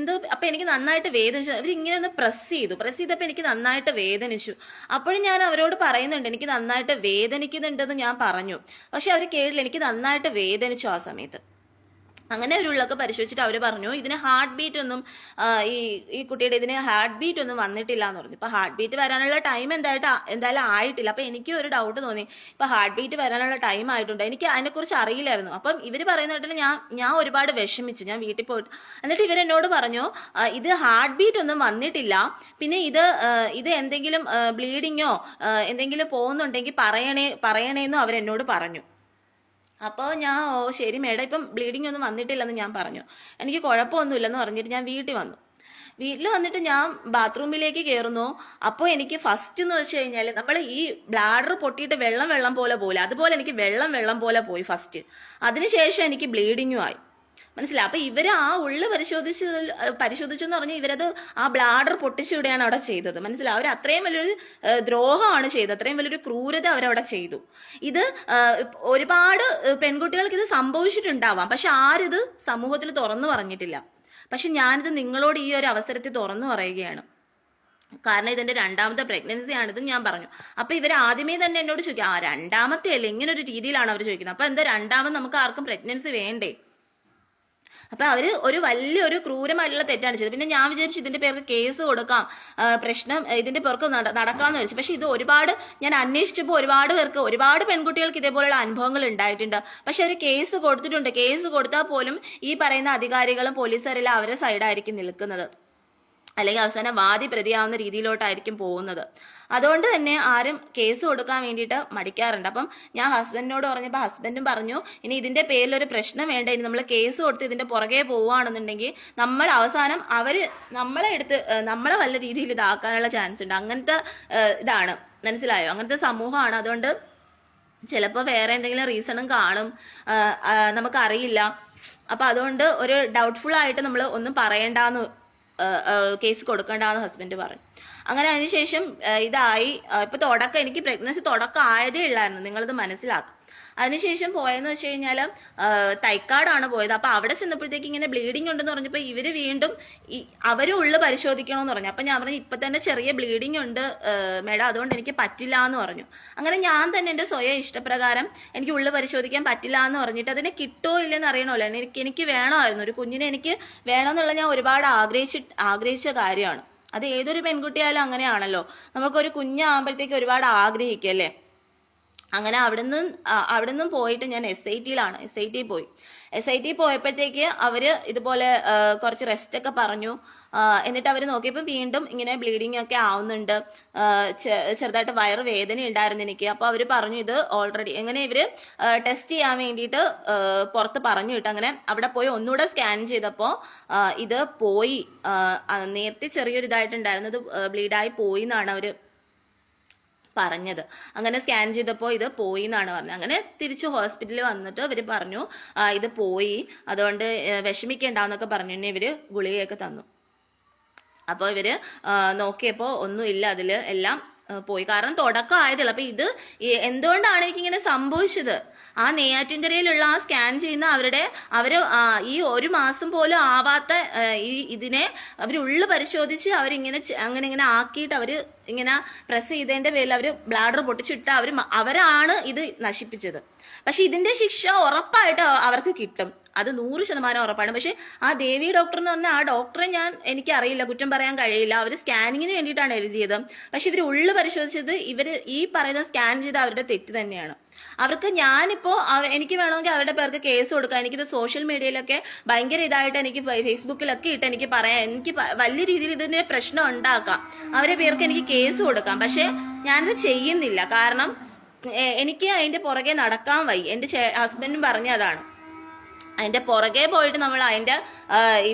അപ്പം എനിക്ക് നന്നായിട്ട് വേദനിച്ചു. അവരിങ്ങനെ ഒന്ന് പ്രസ് ചെയ്തപ്പോൾ എനിക്ക് നന്നായിട്ട് വേദനിച്ചു. അപ്പോഴും ഞാൻ അവരോട് പറയുന്നുണ്ട് എനിക്ക് നന്നായിട്ട് വേദനിക്കുന്നുണ്ടെന്ന് ഞാൻ പറഞ്ഞു. പക്ഷെ അവർ കേട്ടില്ല, എനിക്ക് നന്നായിട്ട് വേദനിച്ചു ആ സമയത്ത്. അങ്ങനെ അവരുള്ളൊക്കെ പരിശോധിച്ചിട്ട് അവർ പറഞ്ഞു ഇതിന് ഹാർട്ട് ബീറ്റ് ഒന്നും ഈ കുട്ടിയുടെ ഇതിന് ഹാർട്ട് ബീറ്റ് ഒന്നും വന്നിട്ടില്ല എന്ന് പറഞ്ഞു. ഇപ്പം ഹാർട്ട് ബീറ്റ് വരാനുള്ള ടൈം എന്തായാലും ആയിട്ടില്ല. അപ്പം എനിക്ക് ഒരു ഡൗട്ട് തോന്നി, ഇപ്പം ഹാർട്ട് ബീറ്റ് വരാനുള്ള ടൈം ആയിട്ടുണ്ട്. എനിക്ക് അതിനെക്കുറിച്ച് അറിയില്ലായിരുന്നു. അപ്പം ഇവർ പറയുന്ന ഞാൻ ഒരുപാട് വിഷമിച്ചു. ഞാൻ വീട്ടിൽ പോയിട്ട് എന്നിട്ട് ഇവരെന്നോട് പറഞ്ഞു ഇത് ഹാർട്ട് ബീറ്റ് ഒന്നും വന്നിട്ടില്ല, പിന്നെ ഇത് എന്തെങ്കിലും ബ്ലീഡിങ്ങോ എന്തെങ്കിലും പോകുന്നുണ്ടെങ്കിൽ പറയണേന്നും അവരെന്നോട് പറഞ്ഞു. അപ്പോൾ ഞാൻ ശരി മേഡം, ഇപ്പം ബ്ലീഡിങ് ഒന്നും വന്നിട്ടില്ലെന്ന് ഞാൻ പറഞ്ഞു. എനിക്ക് കുഴപ്പമൊന്നുമില്ലെന്ന് പറഞ്ഞിട്ട് ഞാൻ വീട്ടിൽ വന്നിട്ട് ഞാൻ ബാത്റൂമിലേക്ക് കയറുന്നു. അപ്പോൾ എനിക്ക് ഫസ്റ്റ് എന്ന് വെച്ച് കഴിഞ്ഞാൽ നമ്മൾ ഈ ബ്ലാഡർ പൊട്ടിയിട്ട് വെള്ളം പോലെ അതുപോലെ എനിക്ക് വെള്ളം പോലെ പോയി ഫസ്റ്റ്. അതിനുശേഷം എനിക്ക് ബ്ലീഡിങ്ങും ആയി, മനസ്സിലായി. അപ്പം ഇവർ ആ ഉള്ളു പരിശോധിച്ചെന്ന് പറഞ്ഞാൽ ഇവരത് ആ ബ്ലാഡർ പൊട്ടിച്ചുവിടുകയാണ് അവിടെ ചെയ്തത്, മനസ്സിലായി. അവർ അത്രയും വലിയൊരു ദ്രോഹമാണ് ചെയ്തത്, അത്രയും വലിയൊരു ക്രൂരത അവരവിടെ ചെയ്തു. ഇത് ഒരുപാട് പെൺകുട്ടികൾക്ക് ഇത് സംഭവിച്ചിട്ടുണ്ടാവാം, പക്ഷെ ആരിത് സമൂഹത്തിൽ തുറന്നു പറഞ്ഞിട്ടില്ല. പക്ഷെ ഞാനിത് നിങ്ങളോട് ഈ ഒരു അവസരത്തിൽ തുറന്നു പറയുകയാണ്. കാരണം ഇതെന്റെ 2ാമത്തെ പ്രഗ്നൻസി ആണിത് ഞാൻ പറഞ്ഞു. അപ്പൊ ഇവർ ആദ്യമേ തന്നെ എന്നോട് ചോദിക്കും, രണ്ടാമത്തെ അല്ലേ, ഇങ്ങനെ ഒരു രീതിയിലാണ് അവർ ചോദിക്കുന്നത്. അപ്പൊ എന്താ രണ്ടാമത് നമുക്ക് ആർക്കും പ്രഗ്നൻസി വേണ്ടേ? അപ്പൊ അവര് ഒരു വലിയൊരു ക്രൂരമായിട്ടുള്ള തെറ്റാണ് ചെയ്തത്. പിന്നെ ഞാൻ വിചാരിച്ചു ഇതിന്റെ പേർക്ക് കേസ് കൊടുക്കാം, പ്രശ്നം ഇതിന്റെ പേർക്ക് നടക്കാമെന്ന് വിചാരിച്ചു. പക്ഷെ ഇത് ഒരുപാട് ഞാൻ അന്വേഷിച്ചപ്പോൾ ഒരുപാട് പെൺകുട്ടികൾക്ക് ഇതേപോലെയുള്ള അനുഭവങ്ങൾ ഉണ്ടായിട്ടുണ്ട്. പക്ഷെ അവർ കേസ് കൊടുത്തിട്ടുണ്ട്. കേസ് കൊടുത്താൽ പോലും ഈ പറയുന്ന അധികാരികളും പോലീസുകാരെല്ലാം അവരുടെ സൈഡായിരിക്കും നിൽക്കുന്നത്. അല്ലെങ്കിൽ അവസാനം വാദി പ്രതിയാവുന്ന രീതിയിലോട്ടായിരിക്കും പോകുന്നത്. അതുകൊണ്ട് തന്നെ ആരും കേസ് കൊടുക്കാൻ വേണ്ടിയിട്ട് മടിക്കാറുണ്ട്. അപ്പം ഞാൻ ഹസ്ബൻഡിനോട് പറഞ്ഞപ്പോൾ ഹസ്ബൻഡും പറഞ്ഞു, ഇനി ഇതിന്റെ പേരിലൊരു പ്രശ്നം വേണ്ട, ഇനി നമ്മൾ കേസ് കൊടുത്ത് ഇതിന്റെ പുറകെ പോവുകയാണെന്നുണ്ടെങ്കിൽ നമ്മൾ അവസാനം നമ്മളെ വല്ല രീതിയിൽ ഇതാക്കാനുള്ള ചാൻസ് ഉണ്ട്. അങ്ങനത്തെ ഇതാണ്, മനസ്സിലായോ? അങ്ങനത്തെ സമൂഹമാണ്. അതുകൊണ്ട് ചിലപ്പോൾ വേറെ എന്തെങ്കിലും റീസണും കാണും, നമുക്കറിയില്ല. അപ്പം അതുകൊണ്ട് ഒരു ഡൗട്ട്ഫുൾ ആയിട്ട് നമ്മൾ ഒന്നും പറയണ്ടെന്ന്, കേസ് കൊടുക്കണ്ടെന്ന് ഹസ്ബൻഡ് പറഞ്ഞു. അങ്ങനെ അതിനുശേഷം ഇതായി. ഇപ്പൊ എനിക്ക് പ്രഗ്നൻസി തുടക്കം ആയതേ ഉള്ളായിരുന്നു, നിങ്ങളിത് മനസ്സിലാക്കും. അതിനുശേഷം പോയെന്ന് വെച്ച് കഴിഞ്ഞാൽ തൈക്കാടാണ് പോയത്. അപ്പൊ അവിടെ ചെന്നപ്പോഴത്തേക്ക് ഇങ്ങനെ ബ്ലീഡിങ് ഉണ്ടെന്ന് പറഞ്ഞപ്പോൾ ഇവര് വീണ്ടും അവരും ഉള്ളു പരിശോധിക്കണമെന്ന് പറഞ്ഞു. അപ്പൊ ഞാൻ പറഞ്ഞു, ഇപ്പൊ തന്നെ ചെറിയ ബ്ലീഡിങ് ഉണ്ട് മേഡം, അതുകൊണ്ട് എനിക്ക് പറ്റില്ല എന്ന് പറഞ്ഞു. അങ്ങനെ ഞാൻ തന്നെ എൻ്റെ സ്വയം ഇഷ്ടപ്രകാരം എനിക്ക് ഉള്ളു പരിശോധിക്കാൻ പറ്റില്ല എന്ന് പറഞ്ഞിട്ട് അതിനെ കിട്ടുമോ ഇല്ലെന്ന് അറിയണമല്ലോ, എനിക്ക് വേണമായിരുന്നു, ഒരു കുഞ്ഞിനെ എനിക്ക് വേണമെന്നുള്ള ഞാൻ ഒരുപാട് ആഗ്രഹിച്ച കാര്യമാണ്. അത് ഏതൊരു പെൺകുട്ടിയായാലും അങ്ങനെയാണല്ലോ, നമുക്കൊരു കുഞ്ഞാകുമ്പോഴത്തേക്ക് ഒരുപാട് ആഗ്രഹിക്കല്ലേ. അങ്ങനെ അവിടുന്ന് പോയിട്ട് ഞാൻ SIT പോയി. SIT പോയപ്പോഴത്തേക്ക് അവര് ഇതുപോലെ കുറച്ച് റെസ്റ്റ് ഒക്കെ പറഞ്ഞു. എന്നിട്ട് അവർ നോക്കിയപ്പോൾ വീണ്ടും ഇങ്ങനെ ബ്ലീഡിങ് ഒക്കെ ആവുന്നുണ്ട്, ചെറുതായിട്ട് വയറ് വേദന ഉണ്ടായിരുന്നു എനിക്ക്. അപ്പോൾ അവർ പറഞ്ഞു ഇത് ഓൾറെഡി എങ്ങനെ ഇവര് ടെസ്റ്റ് ചെയ്യാൻ വേണ്ടിയിട്ട് പുറത്ത് പറഞ്ഞു വിട്ടു. അങ്ങനെ അവിടെ പോയി ഒന്നുകൂടെ സ്കാൻ ചെയ്തപ്പോൾ ഇത് പോയി, നേരത്തെ ചെറിയൊരു ഇതായിട്ടുണ്ടായിരുന്നു, ഇത് ബ്ലീഡായി പോയി എന്നാണ് അവർ പറഞ്ഞത്. അങ്ങനെ സ്കാൻ ചെയ്തപ്പോൾ ഇത് പോയി എന്നാണ് പറഞ്ഞത്. അങ്ങനെ തിരിച്ച് ഹോസ്പിറ്റലിൽ വന്നിട്ട് അവർ പറഞ്ഞു ഇത് പോയി, അതുകൊണ്ട് വിഷമിക്കേണ്ടെന്നൊക്കെ പറഞ്ഞു. തന്നെ ഇവര് ഗുളികയൊക്കെ തന്നു. അപ്പോൾ ഇവര് നോക്കിയപ്പോൾ ഒന്നുമില്ല, അതിൽ എല്ലാം പോയി. കാരണം തുടക്കം ആയതുള്ളൂ. അപ്പൊ ഇത് എന്തുകൊണ്ടാണ് എനിക്കിങ്ങനെ സംഭവിച്ചത്? ആ നെയ്യാറ്റിൻകരയിലുള്ള ആ സ്കാൻ ചെയ്യുന്ന അവര് ഈ 1 മാസം പോലും ആവാത്ത ഇതിനെ അവരുള്ളു പരിശോധിച്ച് അങ്ങനെ ആക്കിയിട്ട് അവര് ഇങ്ങനെ പ്രസ് ചെയ്തതിന്റെ പേരിൽ അവര് ബ്ലാഡർ പൊട്ടിച്ചിട്ട് അവരാണ് ഇത് നശിപ്പിച്ചത്. പക്ഷെ ഇതിന്റെ ശിക്ഷ ഉറപ്പായിട്ട് അവർക്ക് കിട്ടും, അത് 100% ഉറപ്പാണ്. പക്ഷെ ആ ദേവി ഡോക്ടർ എന്ന് പറഞ്ഞാൽ ആ ഡോക്ടറെ എനിക്കറിയില്ല, കുറ്റം പറയാൻ കഴിയില്ല. അവർ സ്കാനിങ്ങിന് വേണ്ടിയിട്ടാണ് എഴുതിയത്. പക്ഷെ ഇവർ ഉള്ളു പരിശോധിച്ചത് ഈ പറയുന്ന സ്കാൻ ചെയ്ത അവരുടെ തെറ്റ് തന്നെയാണ്. അവർക്ക് എനിക്ക് വേണമെങ്കിൽ അവരുടെ പേർക്ക് കേസ് കൊടുക്കാം. എനിക്കിത് സോഷ്യൽ മീഡിയയിലൊക്കെ ഭയങ്കര ഇതായിട്ട് എനിക്ക് ഫേസ്ബുക്കിലൊക്കെ ഇട്ട് എനിക്ക് പറയാം, എനിക്ക് വലിയ രീതിയിൽ ഇതിന്റെ പ്രശ്നം ഉണ്ടാക്കാം, അവരുടെ പേർക്ക് എനിക്ക് കേസ് കൊടുക്കാം. പക്ഷെ ഞാനത് ചെയ്യുന്നില്ല. കാരണം എനിക്ക് അതിന്റെ പുറകെ നടക്കാൻ വയ്യ. എൻ്റെ ഹസ്ബൻഡും പറഞ്ഞതാണ്, അതിന്റെ പുറകെ പോയിട്ട് നമ്മൾ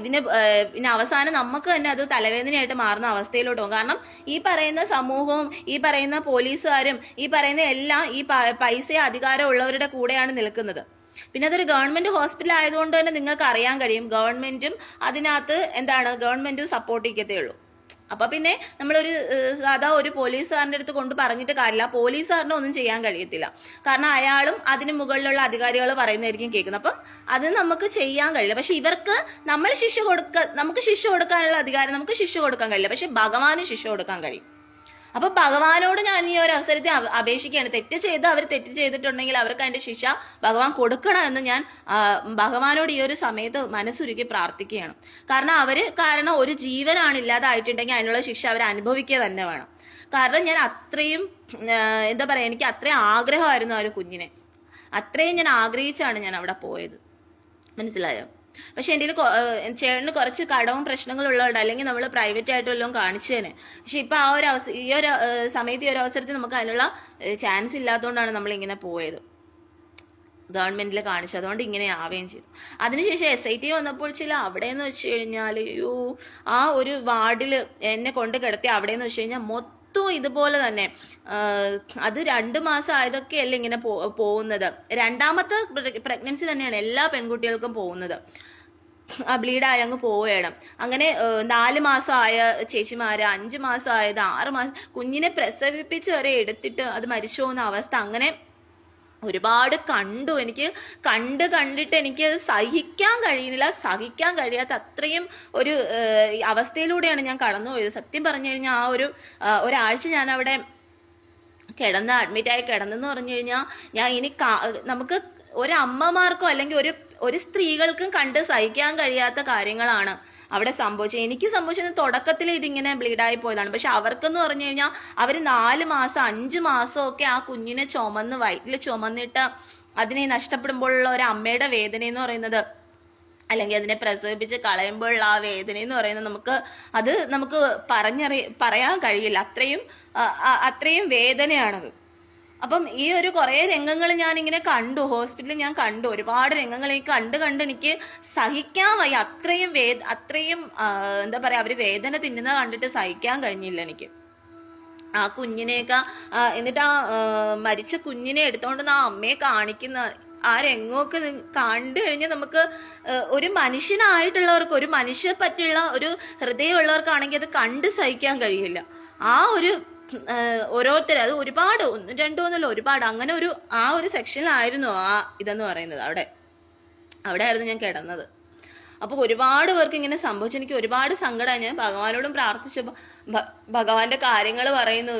പിന്നെ അവസാനം നമുക്ക് തന്നെ അത് തലവേദനയായിട്ട് മാറുന്ന അവസ്ഥയിലോട്ട് പോകും. കാരണം ഈ പറയുന്ന സമൂഹവും ഈ പറയുന്ന പോലീസുകാരും ഈ പറയുന്ന എല്ലാം ഈ പൈസയും അധികാരം ഉള്ളവരുടെ കൂടെയാണ് നിൽക്കുന്നത്. പിന്നെ അതൊരു ഗവൺമെന്റ് ഹോസ്പിറ്റൽ ആയതുകൊണ്ട് തന്നെ നിങ്ങൾക്ക് അറിയാൻ കഴിയും, ഗവൺമെന്റും അതിനകത്ത് ഗവൺമെന്റും സപ്പോർട്ട് ചെയ്യത്തേ ഉള്ളൂ. അപ്പൊ പിന്നെ നമ്മളൊരു സാധാ ഒരു പോലീസുകാരൻ്റെ അടുത്ത് കൊണ്ട് പറഞ്ഞിട്ട് കാര്യമില്ല, പോലീസുകാരനെ ഒന്നും ചെയ്യാൻ കഴിയത്തില്ല. കാരണം അയാളും അതിന് മുകളിലുള്ള അധികാരികൾ പറയുന്നതായിരിക്കും കേൾക്കുന്നത്. അപ്പം അത് നമുക്ക് ചെയ്യാൻ കഴിയില്ല. പക്ഷെ ഇവർക്ക് നമുക്ക് ശിക്ഷ കൊടുക്കാനുള്ള അധികാരം നമുക്ക് ശിക്ഷ കൊടുക്കാൻ കഴിയില്ല, പക്ഷെ ഭഗവാന് ശിക്ഷ കൊടുക്കാൻ കഴിയും. അപ്പൊ ഭഗവാനോട് ഞാൻ ഈ ഒരു അവസരത്തെ അപേക്ഷിക്കുകയാണ്, അവർ തെറ്റ് ചെയ്തിട്ടുണ്ടെങ്കിൽ അവർക്ക് അതിന്റെ ശിക്ഷ ഭഗവാൻ കൊടുക്കണമെന്ന് ഞാൻ ഭഗവാനോട് ഈ ഒരു സമയത്ത് മനസ്സുരുക്കി പ്രാർത്ഥിക്കുകയാണ്. കാരണം ഒരു ജീവനാണ് ഇല്ലാതായിട്ടുണ്ടെങ്കിൽ അതിനുള്ള ശിക്ഷ അവർ അനുഭവിക്കുക തന്നെ വേണം. കാരണം ഞാൻ അത്രയും എനിക്ക് അത്രയും ആഗ്രഹമായിരുന്നു ആ ഒരു കുഞ്ഞിനെ, അത്രയും ഞാൻ ആഗ്രഹിച്ചാണ് ഞാൻ അവിടെ പോയത്, മനസ്സിലായോ? പക്ഷെ എൻ്റെ ചേട്ടന് കുറച്ച് കടവും പ്രശ്നങ്ങളുള്ളതുകൊണ്ട് അല്ലെങ്കിൽ നമ്മൾ പ്രൈവറ്റ് ആയിട്ട് വല്ലതും കാണിച്ചേനെ. പക്ഷെ ഇപ്പൊ ഈ ഒരു സമയത്ത് ഈ ഒരു അവസരത്തിൽ നമുക്ക് അതിനുള്ള ചാൻസ് ഇല്ലാത്തതുകൊണ്ടാണ് നമ്മളിങ്ങനെ പോയത്, ഗവൺമെന്റിൽ കാണിച്ചു. അതുകൊണ്ട് ഇങ്ങനെ ആവുകയും ചെയ്തു. അതിനുശേഷം SIT വന്നപ്പോൾ അവിടെ എന്ന് വെച്ച് കഴിഞ്ഞാൽ ആ ഒരു വാർഡിൽ എന്നെ കൊണ്ട് കിടത്തി. അവിടെ എന്ന് വെച്ച് കഴിഞ്ഞാൽ മൊത്തം ഇതുപോലെ തന്നെ അത് 2 മാസം ആയതൊക്കെയല്ല ഇങ്ങനെ പോകുന്നത്. 2ാമത്തെ പ്രഗ്നൻസി തന്നെയാണ് എല്ലാ പെൺകുട്ടികൾക്കും പോകുന്നത്. ആ ബ്ലീഡായി അങ്ങ് പോവുകയാണ്. അങ്ങനെ 4 മാസമായ ചേച്ചിമാര്, 5 മാസമായത്, 6 മാസം കുഞ്ഞിനെ പ്രസവിപ്പിച്ച് വരെ എടുത്തിട്ട് അത് മരിച്ചു പോകുന്ന അവസ്ഥ അങ്ങനെ ഒരുപാട് കണ്ടു. എനിക്ക് കണ്ടിട്ട് എനിക്ക് സഹിക്കാൻ കഴിയാത്ത അത്രയും ഒരു അവസ്ഥയിലൂടെയാണ് ഞാൻ കടന്നുപോയത്. സത്യം പറഞ്ഞു കഴിഞ്ഞാൽ ആ ഒരാഴ്ച ഞാൻ അവിടെ അഡ്മിറ്റായി കിടന്നെന്ന് പറഞ്ഞു കഴിഞ്ഞാൽ നമുക്ക് ഒരമ്മമാർക്കോ അല്ലെങ്കിൽ ഒരു സ്ത്രീകൾക്കും കണ്ട് സഹിക്കാൻ കഴിയാത്ത കാര്യങ്ങളാണ് അവിടെ സംഭവിച്ചത്. എനിക്ക് സംഭവിച്ചത് തുടക്കത്തിൽ ഇതിങ്ങനെ ബ്ലീഡായി പോയതാണ്. പക്ഷെ അവർക്കെന്ന് പറഞ്ഞു കഴിഞ്ഞാൽ അവർ 4 മാസം 5 മാസം ഒക്കെ ആ കുഞ്ഞിനെ വയറ്റിൽ ചുമന്നിട്ട് അതിനെ നഷ്ടപ്പെടുമ്പോഴുള്ള ഒരു അമ്മയുടെ വേദന എന്ന് പറയുന്നത് അല്ലെങ്കിൽ അതിനെ പ്രസവിപ്പിച്ച് കളയുമ്പോഴുള്ള ആ വേദന എന്ന് പറയുന്നത് നമുക്ക് പറയാൻ കഴിയില്ല. അത്രയും വേദനയാണത്. അപ്പം ഈ ഒരു കുറേ രംഗങ്ങൾ ഞാൻ ഇങ്ങനെ കണ്ടു, ഹോസ്പിറ്റലിൽ ഞാൻ കണ്ടു, ഒരുപാട് രംഗങ്ങൾ എനിക്ക് കണ്ട് എനിക്ക് സഹിക്കാൻ വയ്യ. അത്രയും എന്താ പറയാ, അവര് വേദന തിന്നുന്ന കണ്ടിട്ട് സഹിക്കാൻ കഴിഞ്ഞില്ല എനിക്ക്. ആ കുഞ്ഞിനെയൊക്കെ എന്നിട്ട് ആ മരിച്ച കുഞ്ഞിനെ എടുത്തോണ്ട് ആ അമ്മയെ കാണിക്കുന്ന ആ രംഗമൊക്കെ കണ്ടു കഴിഞ്ഞാൽ നമുക്ക് ഒരു മനുഷ്യനായിട്ടുള്ളവർക്ക്, ഒരു മനുഷ്യ പറ്റുള്ള ഒരു ഹൃദയമുള്ളവർക്കാണെങ്കിൽ അത് കണ്ട് സഹിക്കാൻ കഴിയില്ല. ആ ഒരു ഓരോരുത്തർ, അത് ഒരുപാട്, 1, 2 എന്നല്ല, ഒരുപാട്, അങ്ങനെ ആ ഒരു സെക്ഷനിലായിരുന്നു ആ ഇതെന്ന് പറയുന്നത്. അവിടെ ആയിരുന്നു ഞാൻ കിടന്നത്. അപ്പോൾ ഒരുപാട് പേർക്ക് ഇങ്ങനെ സംഭവിച്ചു. എനിക്ക് ഒരുപാട് സങ്കടമായി. ഞാൻ ഭഗവാനോടും പ്രാർത്ഥിച്ചപ്പോൾ ഭഗവാന്റെ കാര്യങ്ങൾ പറയുന്നു,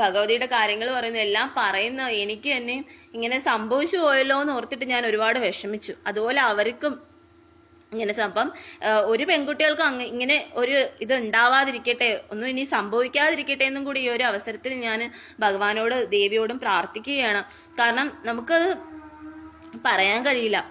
ഭഗവതിയുടെ കാര്യങ്ങൾ പറയുന്നു, എല്ലാം പറയുന്നു. എനിക്ക് തന്നെ ഇങ്ങനെ സംഭവിച്ചു പോയല്ലോ എന്ന് ഓർത്തിട്ട് ഞാൻ ഒരുപാട് വിഷമിച്ചു. അതുപോലെ അവർക്കും ഇങ്ങനെ അപ്പം ഒരു പെൺകുട്ടികൾക്കും ഇങ്ങനെ ഒരു ഇത് ഉണ്ടാവാതിരിക്കട്ടെ, ഒന്നും ഇനി സംഭവിക്കാതിരിക്കട്ടെ എന്നും കൂടി ഈ ഒരു അവസരത്തിൽ ഞാൻ ഭഗവാനോട് ദേവിയോടും പ്രാർത്ഥിക്കുകയാണ്. കാരണം നമുക്കത് പറയാൻ കഴിയില്ല.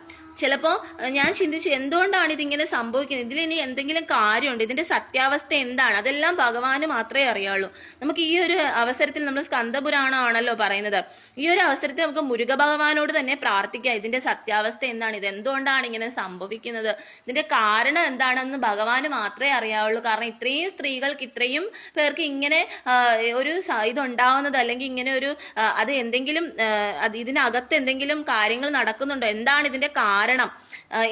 ചിലപ്പോൾ ഞാൻ ചിന്തിച്ചു, എന്തുകൊണ്ടാണ് ഇതിങ്ങനെ സംഭവിക്കുന്നത്, ഇതിലിനി എന്തെങ്കിലും കാര്യമുണ്ട്, ഇതിന്റെ സത്യാവസ്ഥ എന്താണ്, അതെല്ലാം ഭഗവാന് മാത്രമേ അറിയാവുള്ളൂ. നമുക്ക് ഈ ഒരു അവസരത്തിൽ, നമ്മൾ സ്കന്ദപുരാണമാണല്ലോ പറയുന്നത്, ഈ ഒരു അവസരത്തിൽ നമുക്ക് മുരുക ഭഗവാനോട് തന്നെ പ്രാർത്ഥിക്കാം. ഇതിന്റെ സത്യാവസ്ഥ എന്താണ്, ഇത് എന്തുകൊണ്ടാണ് ഇങ്ങനെ സംഭവിക്കുന്നത്, ഇതിന്റെ കാരണം എന്താണെന്ന് ഭഗവാന് മാത്രമേ അറിയാവുള്ളൂ. കാരണം ഇത്രയും സ്ത്രീകൾക്ക്, ഇത്രയും പേർക്ക് ഇങ്ങനെ ഒരു ഇതുണ്ടാവുന്നത്, അല്ലെങ്കിൽ ഇങ്ങനെ ഒരു അത് എന്തെങ്കിലും ഇതിനകത്ത് എന്തെങ്കിലും കാര്യങ്ങൾ നടക്കുന്നുണ്ടോ, എന്താണ് ഇതിന്റെ കാരണം,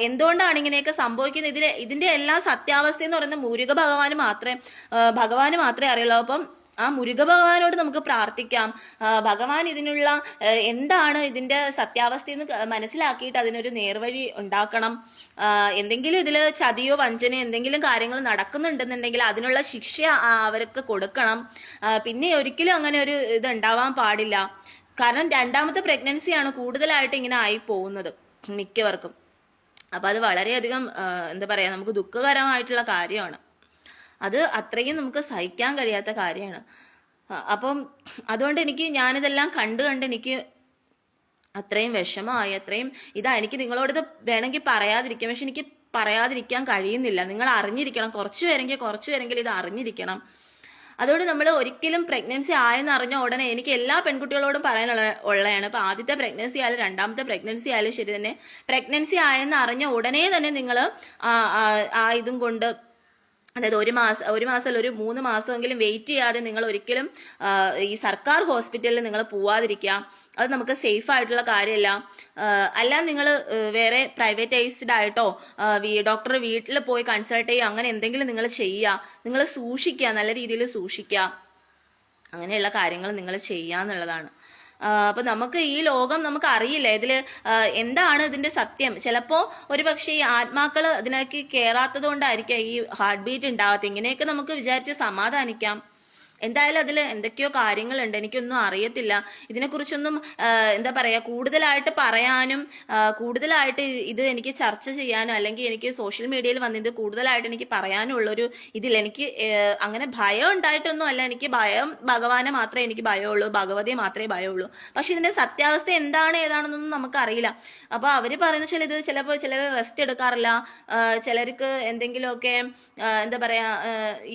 എന്തുകൊണ്ടാണ് ഇങ്ങനെയൊക്കെ സംഭവിക്കുന്നത്, ഇതിന്റെ എല്ലാ സത്യാവസ്ഥ എന്ന് പറയുന്നത് ഭഗവാന് മാത്രമേ അറിയുള്ളൂ. അപ്പം ആ മുരുക ഭഗവാനോട് നമുക്ക് പ്രാർത്ഥിക്കാം. ഭഗവാൻ ഇതിനുള്ള എന്താണ് ഇതിന്റെ സത്യാവസ്ഥ എന്ന് മനസ്സിലാക്കിയിട്ട് അതിനൊരു നേർവഴി ഉണ്ടാക്കണം. എന്തെങ്കിലും ഇതിൽ ചതിയോ വഞ്ചനയോ എന്തെങ്കിലും കാര്യങ്ങൾ നടക്കുന്നുണ്ടെന്നുണ്ടെങ്കിൽ അതിനുള്ള ശിക്ഷ അവർക്ക് കൊടുക്കണം. പിന്നെ ഒരിക്കലും അങ്ങനെ ഒരു ഇത് ഉണ്ടാവാൻ പാടില്ല. കാരണം 2ാമത്തെ പ്രഗ്നൻസിയാണ് കൂടുതലായിട്ട് ഇങ്ങനെ ആയി പോകുന്നത് മിക്കവർക്കും. അപ്പൊ അത് വളരെയധികം എന്താ പറയാ, നമുക്ക് ദുഃഖകരമായിട്ടുള്ള കാര്യമാണ്. അത് അത്രയും നമുക്ക് സഹിക്കാൻ കഴിയാത്ത കാര്യമാണ്. അപ്പം അതുകൊണ്ട് ഞാനിതെല്ലാം കണ്ട് എനിക്ക് അത്രയും വിഷമമായി, അത്രയും എനിക്ക് നിങ്ങളോട് വേണമെങ്കിൽ പറയാതിരിക്കാം, പക്ഷെ എനിക്ക് പറയാതിരിക്കാൻ കഴിയുന്നില്ല. നിങ്ങൾ അറിഞ്ഞിരിക്കണം, കുറച്ചു പേരെങ്കിൽ ഇത് അറിഞ്ഞിരിക്കണം. അതുകൊണ്ട് നമ്മൾ ഒരിക്കലും പ്രഗ്നൻസി ആയെന്ന് അറിഞ്ഞ ഉടനെ, എനിക്ക് എല്ലാ പെൺകുട്ടികളോടും ഉള്ളതാണ്, ഇപ്പൊ ആദ്യത്തെ പ്രഗ്നൻസി ആയാലും 2ാമത്തെ പ്രഗ്നൻസി ആയാലും ശരി തന്നെ, പ്രഗ്നൻസി ആയെന്ന് അറിഞ്ഞ ഉടനെ തന്നെ നിങ്ങൾ ആ ഇതും കൊണ്ട്, അതായത് ഒരു മാസം 3 മാസമെങ്കിലും വെയിറ്റ് ചെയ്യാതെ നിങ്ങൾ ഒരിക്കലും ഈ സർക്കാർ ഹോസ്പിറ്റലിൽ നിങ്ങൾ പോവാതിരിക്കുക. അത് നമുക്ക് സേഫ് ആയിട്ടുള്ള കാര്യമല്ല. അല്ല നിങ്ങൾ വേറെ പ്രൈവറ്റൈസ്ഡ് ആയിട്ടോ ഡോക്ടറെ വീട്ടിൽ പോയി കൺസൾട്ട് ചെയ്യുക, അങ്ങനെ എന്തെങ്കിലും നിങ്ങൾ ചെയ്യുക. നിങ്ങൾ സൂക്ഷിക്കുക, നല്ല രീതിയിൽ സൂക്ഷിക്കുക. അങ്ങനെയുള്ള കാര്യങ്ങൾ നിങ്ങൾ ചെയ്യുക എന്നുള്ളതാണ്. അപ്പൊ നമുക്ക് ഈ ലോകം നമുക്ക് അറിയില്ല, ഇതില് എന്താണ് ഇതിന്റെ സത്യം. ചിലപ്പോ ഒരു പക്ഷേ ഈ ആത്മാക്കള് ഇതിലേക്ക് കേറാത്തത് കൊണ്ടായിരിക്കാം ഈ ഹാർട്ട് ബീറ്റ് ഉണ്ടാവാത്ത. ഇങ്ങനെയൊക്കെ നമുക്ക് വിചാരിച്ച് സമാധാനിക്കാം. എന്തായാലും അതിൽ എന്തൊക്കെയോ കാര്യങ്ങളുണ്ട്, എനിക്കൊന്നും അറിയത്തില്ല ഇതിനെക്കുറിച്ചൊന്നും. എന്താ പറയാ, കൂടുതലായിട്ട് പറയാനും കൂടുതലായിട്ട് ഇത് എനിക്ക് ചർച്ച ചെയ്യാനും, അല്ലെങ്കിൽ എനിക്ക് സോഷ്യൽ മീഡിയയിൽ വന്നിത് കൂടുതലായിട്ട് എനിക്ക് പറയാനുള്ളൊരു ഇതിൽ എനിക്ക് അങ്ങനെ ഭയം ഉണ്ടായിട്ടൊന്നും അല്ല. എനിക്ക് ഭയം ഭഗവാനെ മാത്രമേ എനിക്ക് ഭയമുള്ളൂ, ഭഗവതിയെ മാത്രമേ ഭയമുള്ളൂ. പക്ഷെ ഇതിന്റെ സത്യാവസ്ഥ എന്താണ് ഏതാണെന്നൊന്നും നമുക്കറിയില്ല. അപ്പൊ അവര് പറയുന്ന ഇത് ചിലപ്പോൾ ചിലർ റെസ്റ്റ് എടുക്കാറില്ല, ചിലർക്ക് എന്തെങ്കിലുമൊക്കെ എന്താ പറയാ,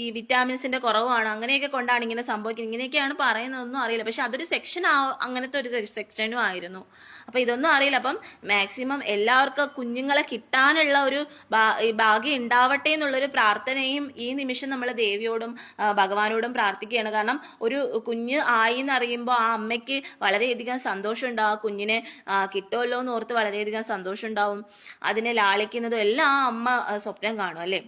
ഈ വിറ്റാമിൻസിന്റെ കുറവാണ്, അങ്ങനെയൊക്കെ കൊണ്ടാണ് ഇങ്ങനെ സംഭവിക്കുന്നത്, ഇങ്ങനെയൊക്കെയാണ് പറയുന്നതൊന്നും അറിയില്ല. പക്ഷെ അതൊരു സെക്ഷൻ അങ്ങനത്തെ ഒരു സെക്ഷനും ആയിരുന്നു. അപ്പൊ ഇതൊന്നും അറിയില്ല. അപ്പം മാക്സിമം എല്ലാവർക്കും കുഞ്ഞുങ്ങളെ കിട്ടാനുള്ള ഒരു ഭാഗ്യം ഉണ്ടാവട്ടെ എന്നുള്ളൊരു പ്രാർത്ഥനയും ഈ നിമിഷം നമ്മൾ ദേവിയോടും ഭഗവാനോടും പ്രാർത്ഥിക്കുകയാണ്. കാരണം ഒരു കുഞ്ഞ് ആയി എന്നറിയുമ്പോൾ ആ അമ്മയ്ക്ക് വളരെയധികം സന്തോഷം ഉണ്ടാവും. ആ കുഞ്ഞിനെ കിട്ടുമല്ലോ എന്ന് ഓർത്ത് വളരെയധികം സന്തോഷം ഉണ്ടാവും. അതിനെ ലാളിക്കുന്നതും എല്ലാം ആ അമ്മ സ്വപ്നം കാണും അല്ലേ.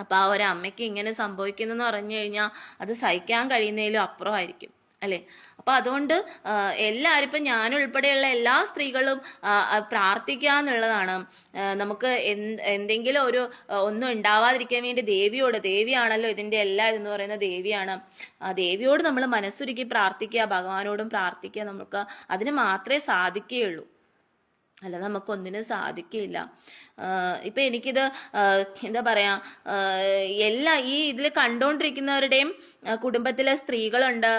അപ്പൊ ആ ഒരു അമ്മയ്ക്ക് ഇങ്ങനെ സംഭവിക്കുന്നെന്ന് പറഞ്ഞു കഴിഞ്ഞാൽ അത് സഹിക്കാൻ കഴിയുന്നതിലും അപ്പുറമായിരിക്കും അല്ലെ. അപ്പൊ അതുകൊണ്ട് എല്ലാവരും, ഇപ്പൊ ഞാനുൾപ്പെടെയുള്ള എല്ലാ സ്ത്രീകളും പ്രാർത്ഥിക്കുക എന്നുള്ളതാണ്. നമുക്ക് എന്തെങ്കിലും ഒന്നും ഉണ്ടാവാതിരിക്കാൻ വേണ്ടി ദേവിയാണല്ലോ ഇതിന്റെ എല്ലാം എന്ന് പറയുന്ന ദേവിയാണ്. ദേവിയോട് നമ്മൾ മനസ്സുരുക്കി പ്രാർത്ഥിക്കുക, ഭഗവാനോടും പ്രാർത്ഥിക്കുക. നമുക്ക് അതിന് മാത്രമേ സാധിക്കുകയുള്ളൂ, അല്ല നമുക്കൊന്നിനും സാധിക്കില്ല. ഇപ്പൊ എനിക്കിത് എന്താ പറയാ, ഈ ഇതിൽ കണ്ടോണ്ടിരിക്കുന്നവരുടെയും കുടുംബത്തിലെ സ്ത്രീകളുണ്ട്,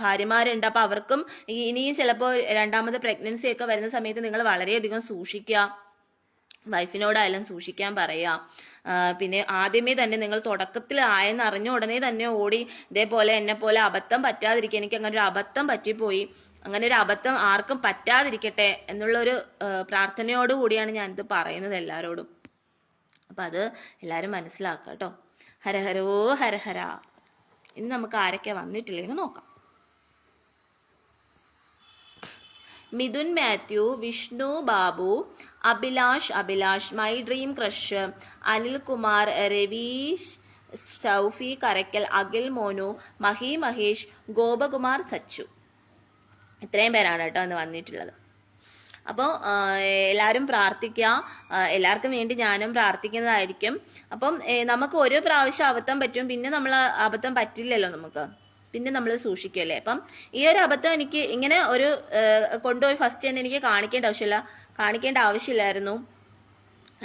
ഭാര്യമാരുണ്ട്. അപ്പൊ അവർക്കും ഇനിയും ചിലപ്പോൾ 2ാമത് പ്രഗ്നൻസി ഒക്കെ വരുന്ന സമയത്ത് നിങ്ങൾ വളരെയധികം സൂക്ഷിക്കുക. വൈഫിനോടായാലും സൂക്ഷിക്കാൻ പറയുക. പിന്നെ ആദ്യമേ തന്നെ നിങ്ങൾ തുടക്കത്തിൽ ആയെന്ന് അറിഞ്ഞ ഉടനെ തന്നെ ഓടി ഇതേപോലെ എന്നെ പോലെ അബദ്ധം പറ്റാതിരിക്കുക, എനിക്ക് അങ്ങനെ ഒരു അബദ്ധം പറ്റിപ്പോയി, അങ്ങനെ ഒരു അബദ്ധം ആർക്കും പറ്റാതിരിക്കട്ടെ എന്നുള്ളൊരു പ്രാർത്ഥനയോടുകൂടിയാണ് ഞാനിത് പറയുന്നത് എല്ലാവരോടും. അപ്പം അത് എല്ലാവരും മനസ്സിലാക്കുക കേട്ടോ. ഹരഹരോ ഹരഹര. ഇനി നമുക്ക് ആരൊക്കെ വന്നിട്ടില്ലെന്ന് നോക്കാം. Mithun Mathew, Vishnu Babu, Abhilash, my dream crush, Anilkumar, Raveesh, Saufi Karakkal, Akhil Monu, Mahi Mahesh, Gopakumar, Sachu. ഇത്രയും പേരാണ് കേട്ടോ ഇന്ന് വന്നിട്ടുള്ളത്. അപ്പോൾ എല്ലാവരും പ്രാർത്ഥിക്കുക, എല്ലാവർക്കും വേണ്ടി ഞാനും പ്രാർത്ഥിക്കുന്നതായിരിക്കും. അപ്പം നമുക്ക് ഓരോ പ്രാവശ്യം അബദ്ധം പറ്റും, പിന്നെ നമ്മൾ അബദ്ധം പറ്റില്ലല്ലോ നമുക്ക്, പിന്നെ നമ്മൾ സൂക്ഷിക്കുമല്ലേ. അപ്പം ഈ ഒരു അബദ്ധം എനിക്ക് ഇങ്ങനെ ഒരു കൊണ്ടുപോയി ഫസ്റ്റ് തന്നെ എനിക്ക് കാണിക്കേണ്ട ആവശ്യമില്ലായിരുന്നു.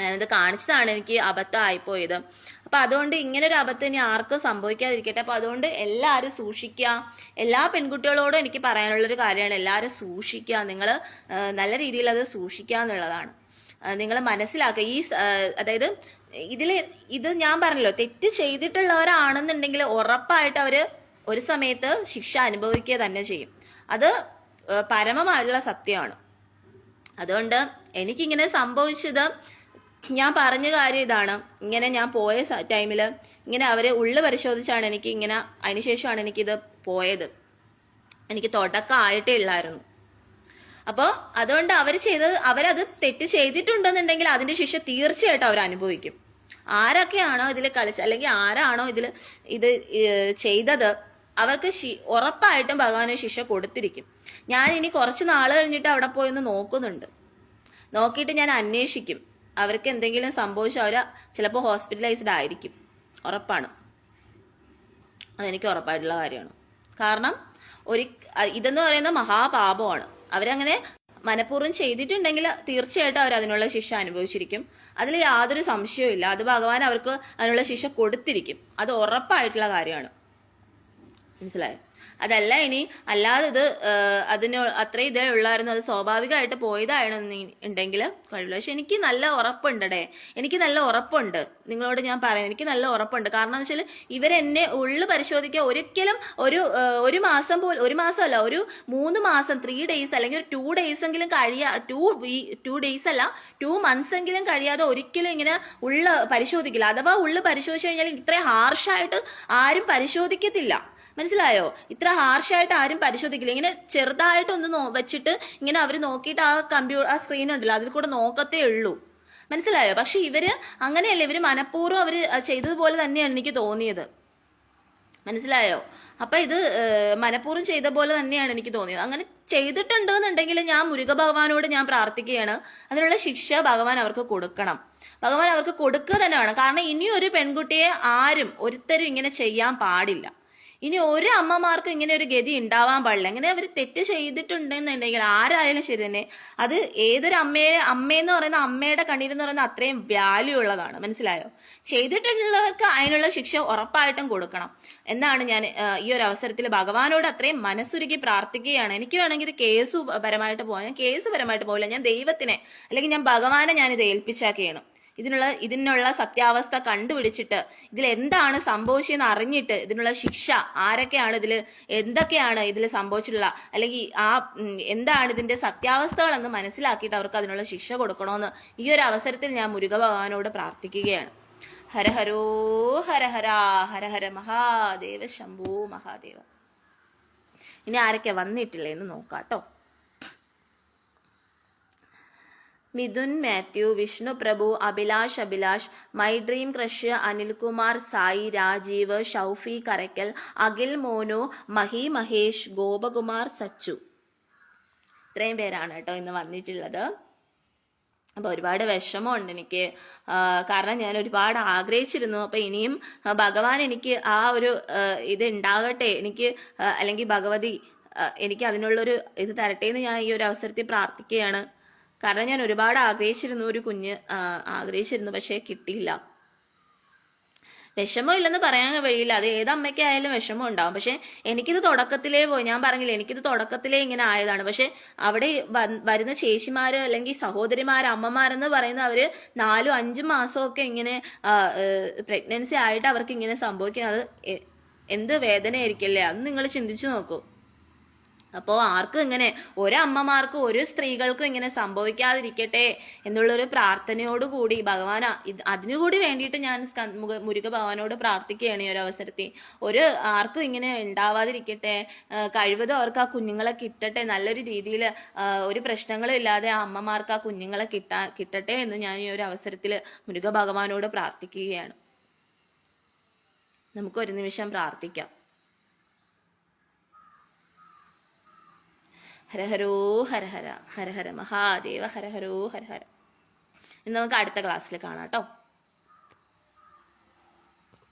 ഞാനത് കാണിച്ചതാണ് എനിക്ക് അബദ്ധമായിപ്പോയത്. അപ്പം അതുകൊണ്ട് ഇങ്ങനെ ഒരു അബദ്ധം ഇനി ആർക്കും സംഭവിക്കാതിരിക്കട്ടെ. അപ്പം അതുകൊണ്ട് എല്ലാവരും സൂക്ഷിക്കുക. എല്ലാ പെൺകുട്ടികളോടും എനിക്ക് പറയാനുള്ളൊരു കാര്യമാണ്, എല്ലാവരും സൂക്ഷിക്കുക. നിങ്ങൾ നല്ല രീതിയിൽ അത് സൂക്ഷിക്കുക എന്നുള്ളതാണ്. നിങ്ങൾ മനസ്സിലാക്കുക. അതായത് ഇത് ഞാൻ പറഞ്ഞല്ലോ, തെറ്റ് ചെയ്തിട്ടുള്ളവരാണെന്നുണ്ടെങ്കിൽ ഉറപ്പായിട്ട് അവർ ഒരു സമയത്ത് ശിക്ഷ അനുഭവിക്കുക തന്നെ ചെയ്യും. അത് പരമമായിട്ടുള്ള സത്യമാണ്. അതുകൊണ്ട് എനിക്കിങ്ങനെ സംഭവിച്ചത്, ഞാൻ പറഞ്ഞ കാര്യം ഇതാണ്. ഇങ്ങനെ ഞാൻ പോയ ടൈമിൽ ഇങ്ങനെ അവർ ഉള്ളു പരിശോധിച്ചാണ് എനിക്ക് ഇങ്ങനെ, അതിനുശേഷമാണ് എനിക്കിത് പോയത്. എനിക്ക് തുടക്കമായിട്ടേ ഇല്ലായിരുന്നു. അപ്പോൾ അതുകൊണ്ട് അവരത് തെറ്റ് ചെയ്തിട്ടുണ്ടെന്നുണ്ടെങ്കിൽ അതിൻ്റെ ശിക്ഷ തീർച്ചയായിട്ടും അവർ അനുഭവിക്കും. ആരൊക്കെയാണോ ഇതിൽ അല്ലെങ്കിൽ ആരാണോ ഇത് ചെയ്തത് അവർക്ക് ഉറപ്പായിട്ടും ഭഗവാന് ശിക്ഷ കൊടുത്തിരിക്കും. ഞാൻ ഇനി കുറച്ച് നാൾ കഴിഞ്ഞിട്ട് അവിടെ പോയി ഒന്ന് നോക്കിയിട്ട് ഞാൻ അന്വേഷിക്കും. അവർക്ക് എന്തെങ്കിലും സംഭവിച്ചാൽ അവർ ചിലപ്പോൾ ഹോസ്പിറ്റലൈസ്ഡ് ആയിരിക്കും, ഉറപ്പാണ്. അതെനിക്ക് ഉറപ്പായിട്ടുള്ള കാര്യമാണ്. കാരണം ഇതെന്ന് പറയുന്ന മഹാപാപമാണ്. അവരങ്ങനെ മനഃപൂർവ്വം ചെയ്തിട്ടുണ്ടെങ്കിൽ തീർച്ചയായിട്ടും അവർ അതിനുള്ള ശിക്ഷ അനുഭവിച്ചിരിക്കും. അതിൽ യാതൊരു സംശയവും ഇല്ല. അത് ഭഗവാൻ അവർക്ക് അതിനുള്ള ശിക്ഷ കൊടുത്തിരിക്കും. അത് ഉറപ്പായിട്ടുള്ള കാര്യമാണ്. മനസ്സിലായോ? അതല്ല ഇനി അല്ലാതെ അതിന് അത്രയും ഇതേ ഉള്ളായിരുന്നു, അത് സ്വാഭാവികമായിട്ട് പോയതാണെന്നുണ്ടെങ്കിൽ കഴിയില്ല. പക്ഷെ എനിക്ക് നല്ല ഉറപ്പുണ്ട്, നിങ്ങളോട് ഞാൻ പറയാം, എനിക്ക് നല്ല ഉറപ്പുണ്ട്. കാരണം എന്ന് വെച്ചാൽ ഇവരെന്നെ ഉള്ളു പരിശോധിക്കുക ഒരിക്കലും ഒരു മാസം പോലും, ഒരു മാസമല്ല, ഒരു 3 മാസം 3 days അല്ലെങ്കിൽ ഒരു 2 days എങ്കിലും 2 days അല്ല 2 months എങ്കിലും കഴിയാതെ ഒരിക്കലും ഇങ്ങനെ ഉള്ളു പരിശോധിക്കില്ല. അഥവാ ഉള്ളു പരിശോധിച്ചു കഴിഞ്ഞാൽ ഇത്രയും ഹാർഷായിട്ട് ആരും പരിശോധിക്കത്തില്ല. മനസ്സിലായോ? ഇത്ര ഹാർഷായിട്ട് ആരും പരിശോധിക്കില്ല. ഇങ്ങനെ ചെറുതായിട്ടൊന്ന് വെച്ചിട്ട് ഇങ്ങനെ അവർ നോക്കിയിട്ട് ആ സ്ക്രീൻ ഉണ്ടല്ലോ അതിൽ കൂടെ നോക്കത്തേ ഉള്ളൂ. മനസ്സിലായോ? പക്ഷെ ഇവര് അങ്ങനെയല്ല, ഇവര് മനഃപൂർവ്വം അവർ ചെയ്തതുപോലെ തന്നെയാണ് എനിക്ക് തോന്നിയത്. മനസ്സിലായോ? അപ്പൊ ഇത് മനഃപൂർവ്വം ചെയ്ത പോലെ തന്നെയാണ് എനിക്ക് തോന്നിയത്. അങ്ങനെ ചെയ്തിട്ടുണ്ടെന്നുണ്ടെങ്കിൽ ഞാൻ മുരുക ഭഗവാനോട് ഞാൻ പ്രാർത്ഥിക്കുകയാണ്, അതിനുള്ള ശിക്ഷ ഭഗവാൻ അവർക്ക് കൊടുക്കണം. ഭഗവാൻ അവർക്ക് കൊടുക്കുക തന്നെ വേണം. കാരണം ഇനിയൊരു പെൺകുട്ടിയെ ഒരുത്തരും ഇങ്ങനെ ചെയ്യാൻ പാടില്ല. ഇനി ഒരു അമ്മമാർക്ക് ഇങ്ങനെ ഒരു ഗതി ഉണ്ടാവാൻ പാടില്ല. അങ്ങനെ അവർ തെറ്റ് ചെയ്തിട്ടുണ്ടെന്നുണ്ടെങ്കിൽ ആരായാലും ശരി തന്നെ, അത് ഏതൊരു അമ്മയെന്ന് പറയുന്ന അമ്മയുടെ കണ്ണീരെന്ന് പറയുന്ന അത്രയും വാല്യൂ ഉള്ളതാണ്. മനസ്സിലായോ? ചെയ്തിട്ടുള്ളവർക്ക് അതിനുള്ള ശിക്ഷ ഉറപ്പായിട്ടും കൊടുക്കണം എന്നാണ് ഞാൻ ഈ ഒരു അവസരത്തിൽ ഭഗവാനോട് അത്രയും മനസ്സുരുക്കി പ്രാർത്ഥിക്കുകയാണ്. എനിക്ക് വേണമെങ്കിൽ ഇത് കേസുപരമായിട്ട് പോകാം. ഞാൻ കേസുപരമായിട്ട് പോകില്ല. ഞാൻ ദൈവത്തിനെ അല്ലെങ്കിൽ ഞാൻ ഭഗവാനെ ഞാനിത് ഏൽപ്പിച്ചാക്കുകയാണ്. ഇതിനുള്ള സത്യാവസ്ഥ കണ്ടുപിടിച്ചിട്ട് ഇതിൽ എന്താണ് സംഭവിച്ചതെന്ന് അറിഞ്ഞിട്ട് ഇതിനുള്ള ശിക്ഷ ആരൊക്കെയാണ് എന്തൊക്കെയാണ് ഇതിൽ സംഭവിച്ചിട്ടുള്ള, അല്ലെങ്കിൽ എന്താണ് ഇതിന്റെ സത്യാവസ്ഥകളെന്ന് മനസ്സിലാക്കിയിട്ട് അവർക്ക് അതിനുള്ള ശിക്ഷ കൊടുക്കണമെന്ന് ഈ ഒരു അവസരത്തിൽ ഞാൻ മുരുക ഭഗവാനോട് പ്രാർത്ഥിക്കുകയാണ്. ഹരഹരോ ഹരഹര ഹരഹര മഹാദേവ ശംഭോ മഹാദേവ. ഇനി ആരൊക്കെ വന്നിട്ടില്ലേന്ന് നോക്കാട്ടോ. Mithun Mathew, Vishnu Prabhu, Abhilash, my dream crush, Anilkumar, Sai, Rajeev, Shoufi Karakkal, Akhil Monu, Mahi Mahesh, Gopakumar, Sachu. ഇത്രയും പേരാണ് കേട്ടോ ഇന്ന് വന്നിട്ടുള്ളത്. അപ്പോൾ ഒരുപാട് വിഷമമുണ്ട് എനിക്ക്. കാരണം ഞാൻ ഒരുപാട് ആഗ്രഹിച്ചിരുന്നു. അപ്പോൾ ഇനിയും ഭഗവാൻ എനിക്ക് ആ ഒരു ഇത് ഉണ്ടാകട്ടെ, എനിക്ക് അല്ലെങ്കിൽ ഭഗവതി എനിക്ക് അതിനുള്ളൊരു ഇത് തരട്ടെ എന്ന് ഞാൻ ഈ ഒരു അവസരത്തിൽ പ്രാർത്ഥിക്കുകയാണ്. കാരണം ഞാൻ ഒരുപാട് ആഗ്രഹിച്ചിരുന്നു, ഒരു കുഞ്ഞ് ആഗ്രഹിച്ചിരുന്നു, പക്ഷേ കിട്ടിയില്ല. വിഷമം ഇല്ലെന്ന് പറയാൻ കഴിയില്ല, അത് ഏത് അമ്മയ്ക്കായാലും വിഷമം ഉണ്ടാവും. പക്ഷെ എനിക്കിത് തുടക്കത്തിലേ പോയി, ഞാൻ പറഞ്ഞില്ലേ എനിക്കിത് തുടക്കത്തിലേ ഇങ്ങനെ ആയതാണ്. പക്ഷെ അവിടെ വരുന്ന ചേച്ചിമാര് അല്ലെങ്കിൽ സഹോദരിമാര്, അമ്മമാരെന്ന് പറയുന്ന അവര് 4-5 മാസമൊക്കെ ഇങ്ങനെ പ്രഗ്നൻസി ആയിട്ട് അവർക്ക് ഇങ്ങനെ സംഭവിക്കുന്നത് എന്ത് വേദനയായിരിക്കില്ലേ, അത് നിങ്ങൾ ചിന്തിച്ചു നോക്കൂ. അപ്പോൾ ആർക്കും ഇങ്ങനെ, ഒരമ്മമാർക്കും ഒരു സ്ത്രീകൾക്കും ഇങ്ങനെ സംഭവിക്കാതിരിക്കട്ടെ എന്നുള്ളൊരു പ്രാർത്ഥനയോടുകൂടി ഭഗവാൻ അതിനുകൂടി വേണ്ടിയിട്ട് ഞാൻ മുരുക ഭഗവാനോട് പ്രാർത്ഥിക്കുകയാണ് ഈ ഒരു അവസരത്തിൽ. ആർക്കും ഇങ്ങനെ ഉണ്ടാവാതിരിക്കട്ടെ, കഴിവതും അവർക്ക് ആ കുഞ്ഞുങ്ങളെ കിട്ടട്ടെ, നല്ലൊരു രീതിയിൽ ഒരു പ്രശ്നങ്ങളും ഇല്ലാതെ ആ അമ്മമാർക്ക് ആ കുഞ്ഞുങ്ങളെ കിട്ടട്ടെ എന്ന് ഞാൻ ഈ ഒരു അവസരത്തിൽ മുരുക ഭഗവാനോട് പ്രാർത്ഥിക്കുകയാണ്. നമുക്കൊരു നിമിഷം പ്രാർത്ഥിക്കാം. ഹരഹരോ ഹരഹര, ഹരഹര മഹാദേവ, ഹരഹരോ ഹരഹര. ഇന്ന് നമുക്ക് അടുത്ത ക്ലാസ്സിൽ കാണാം കേട്ടോ.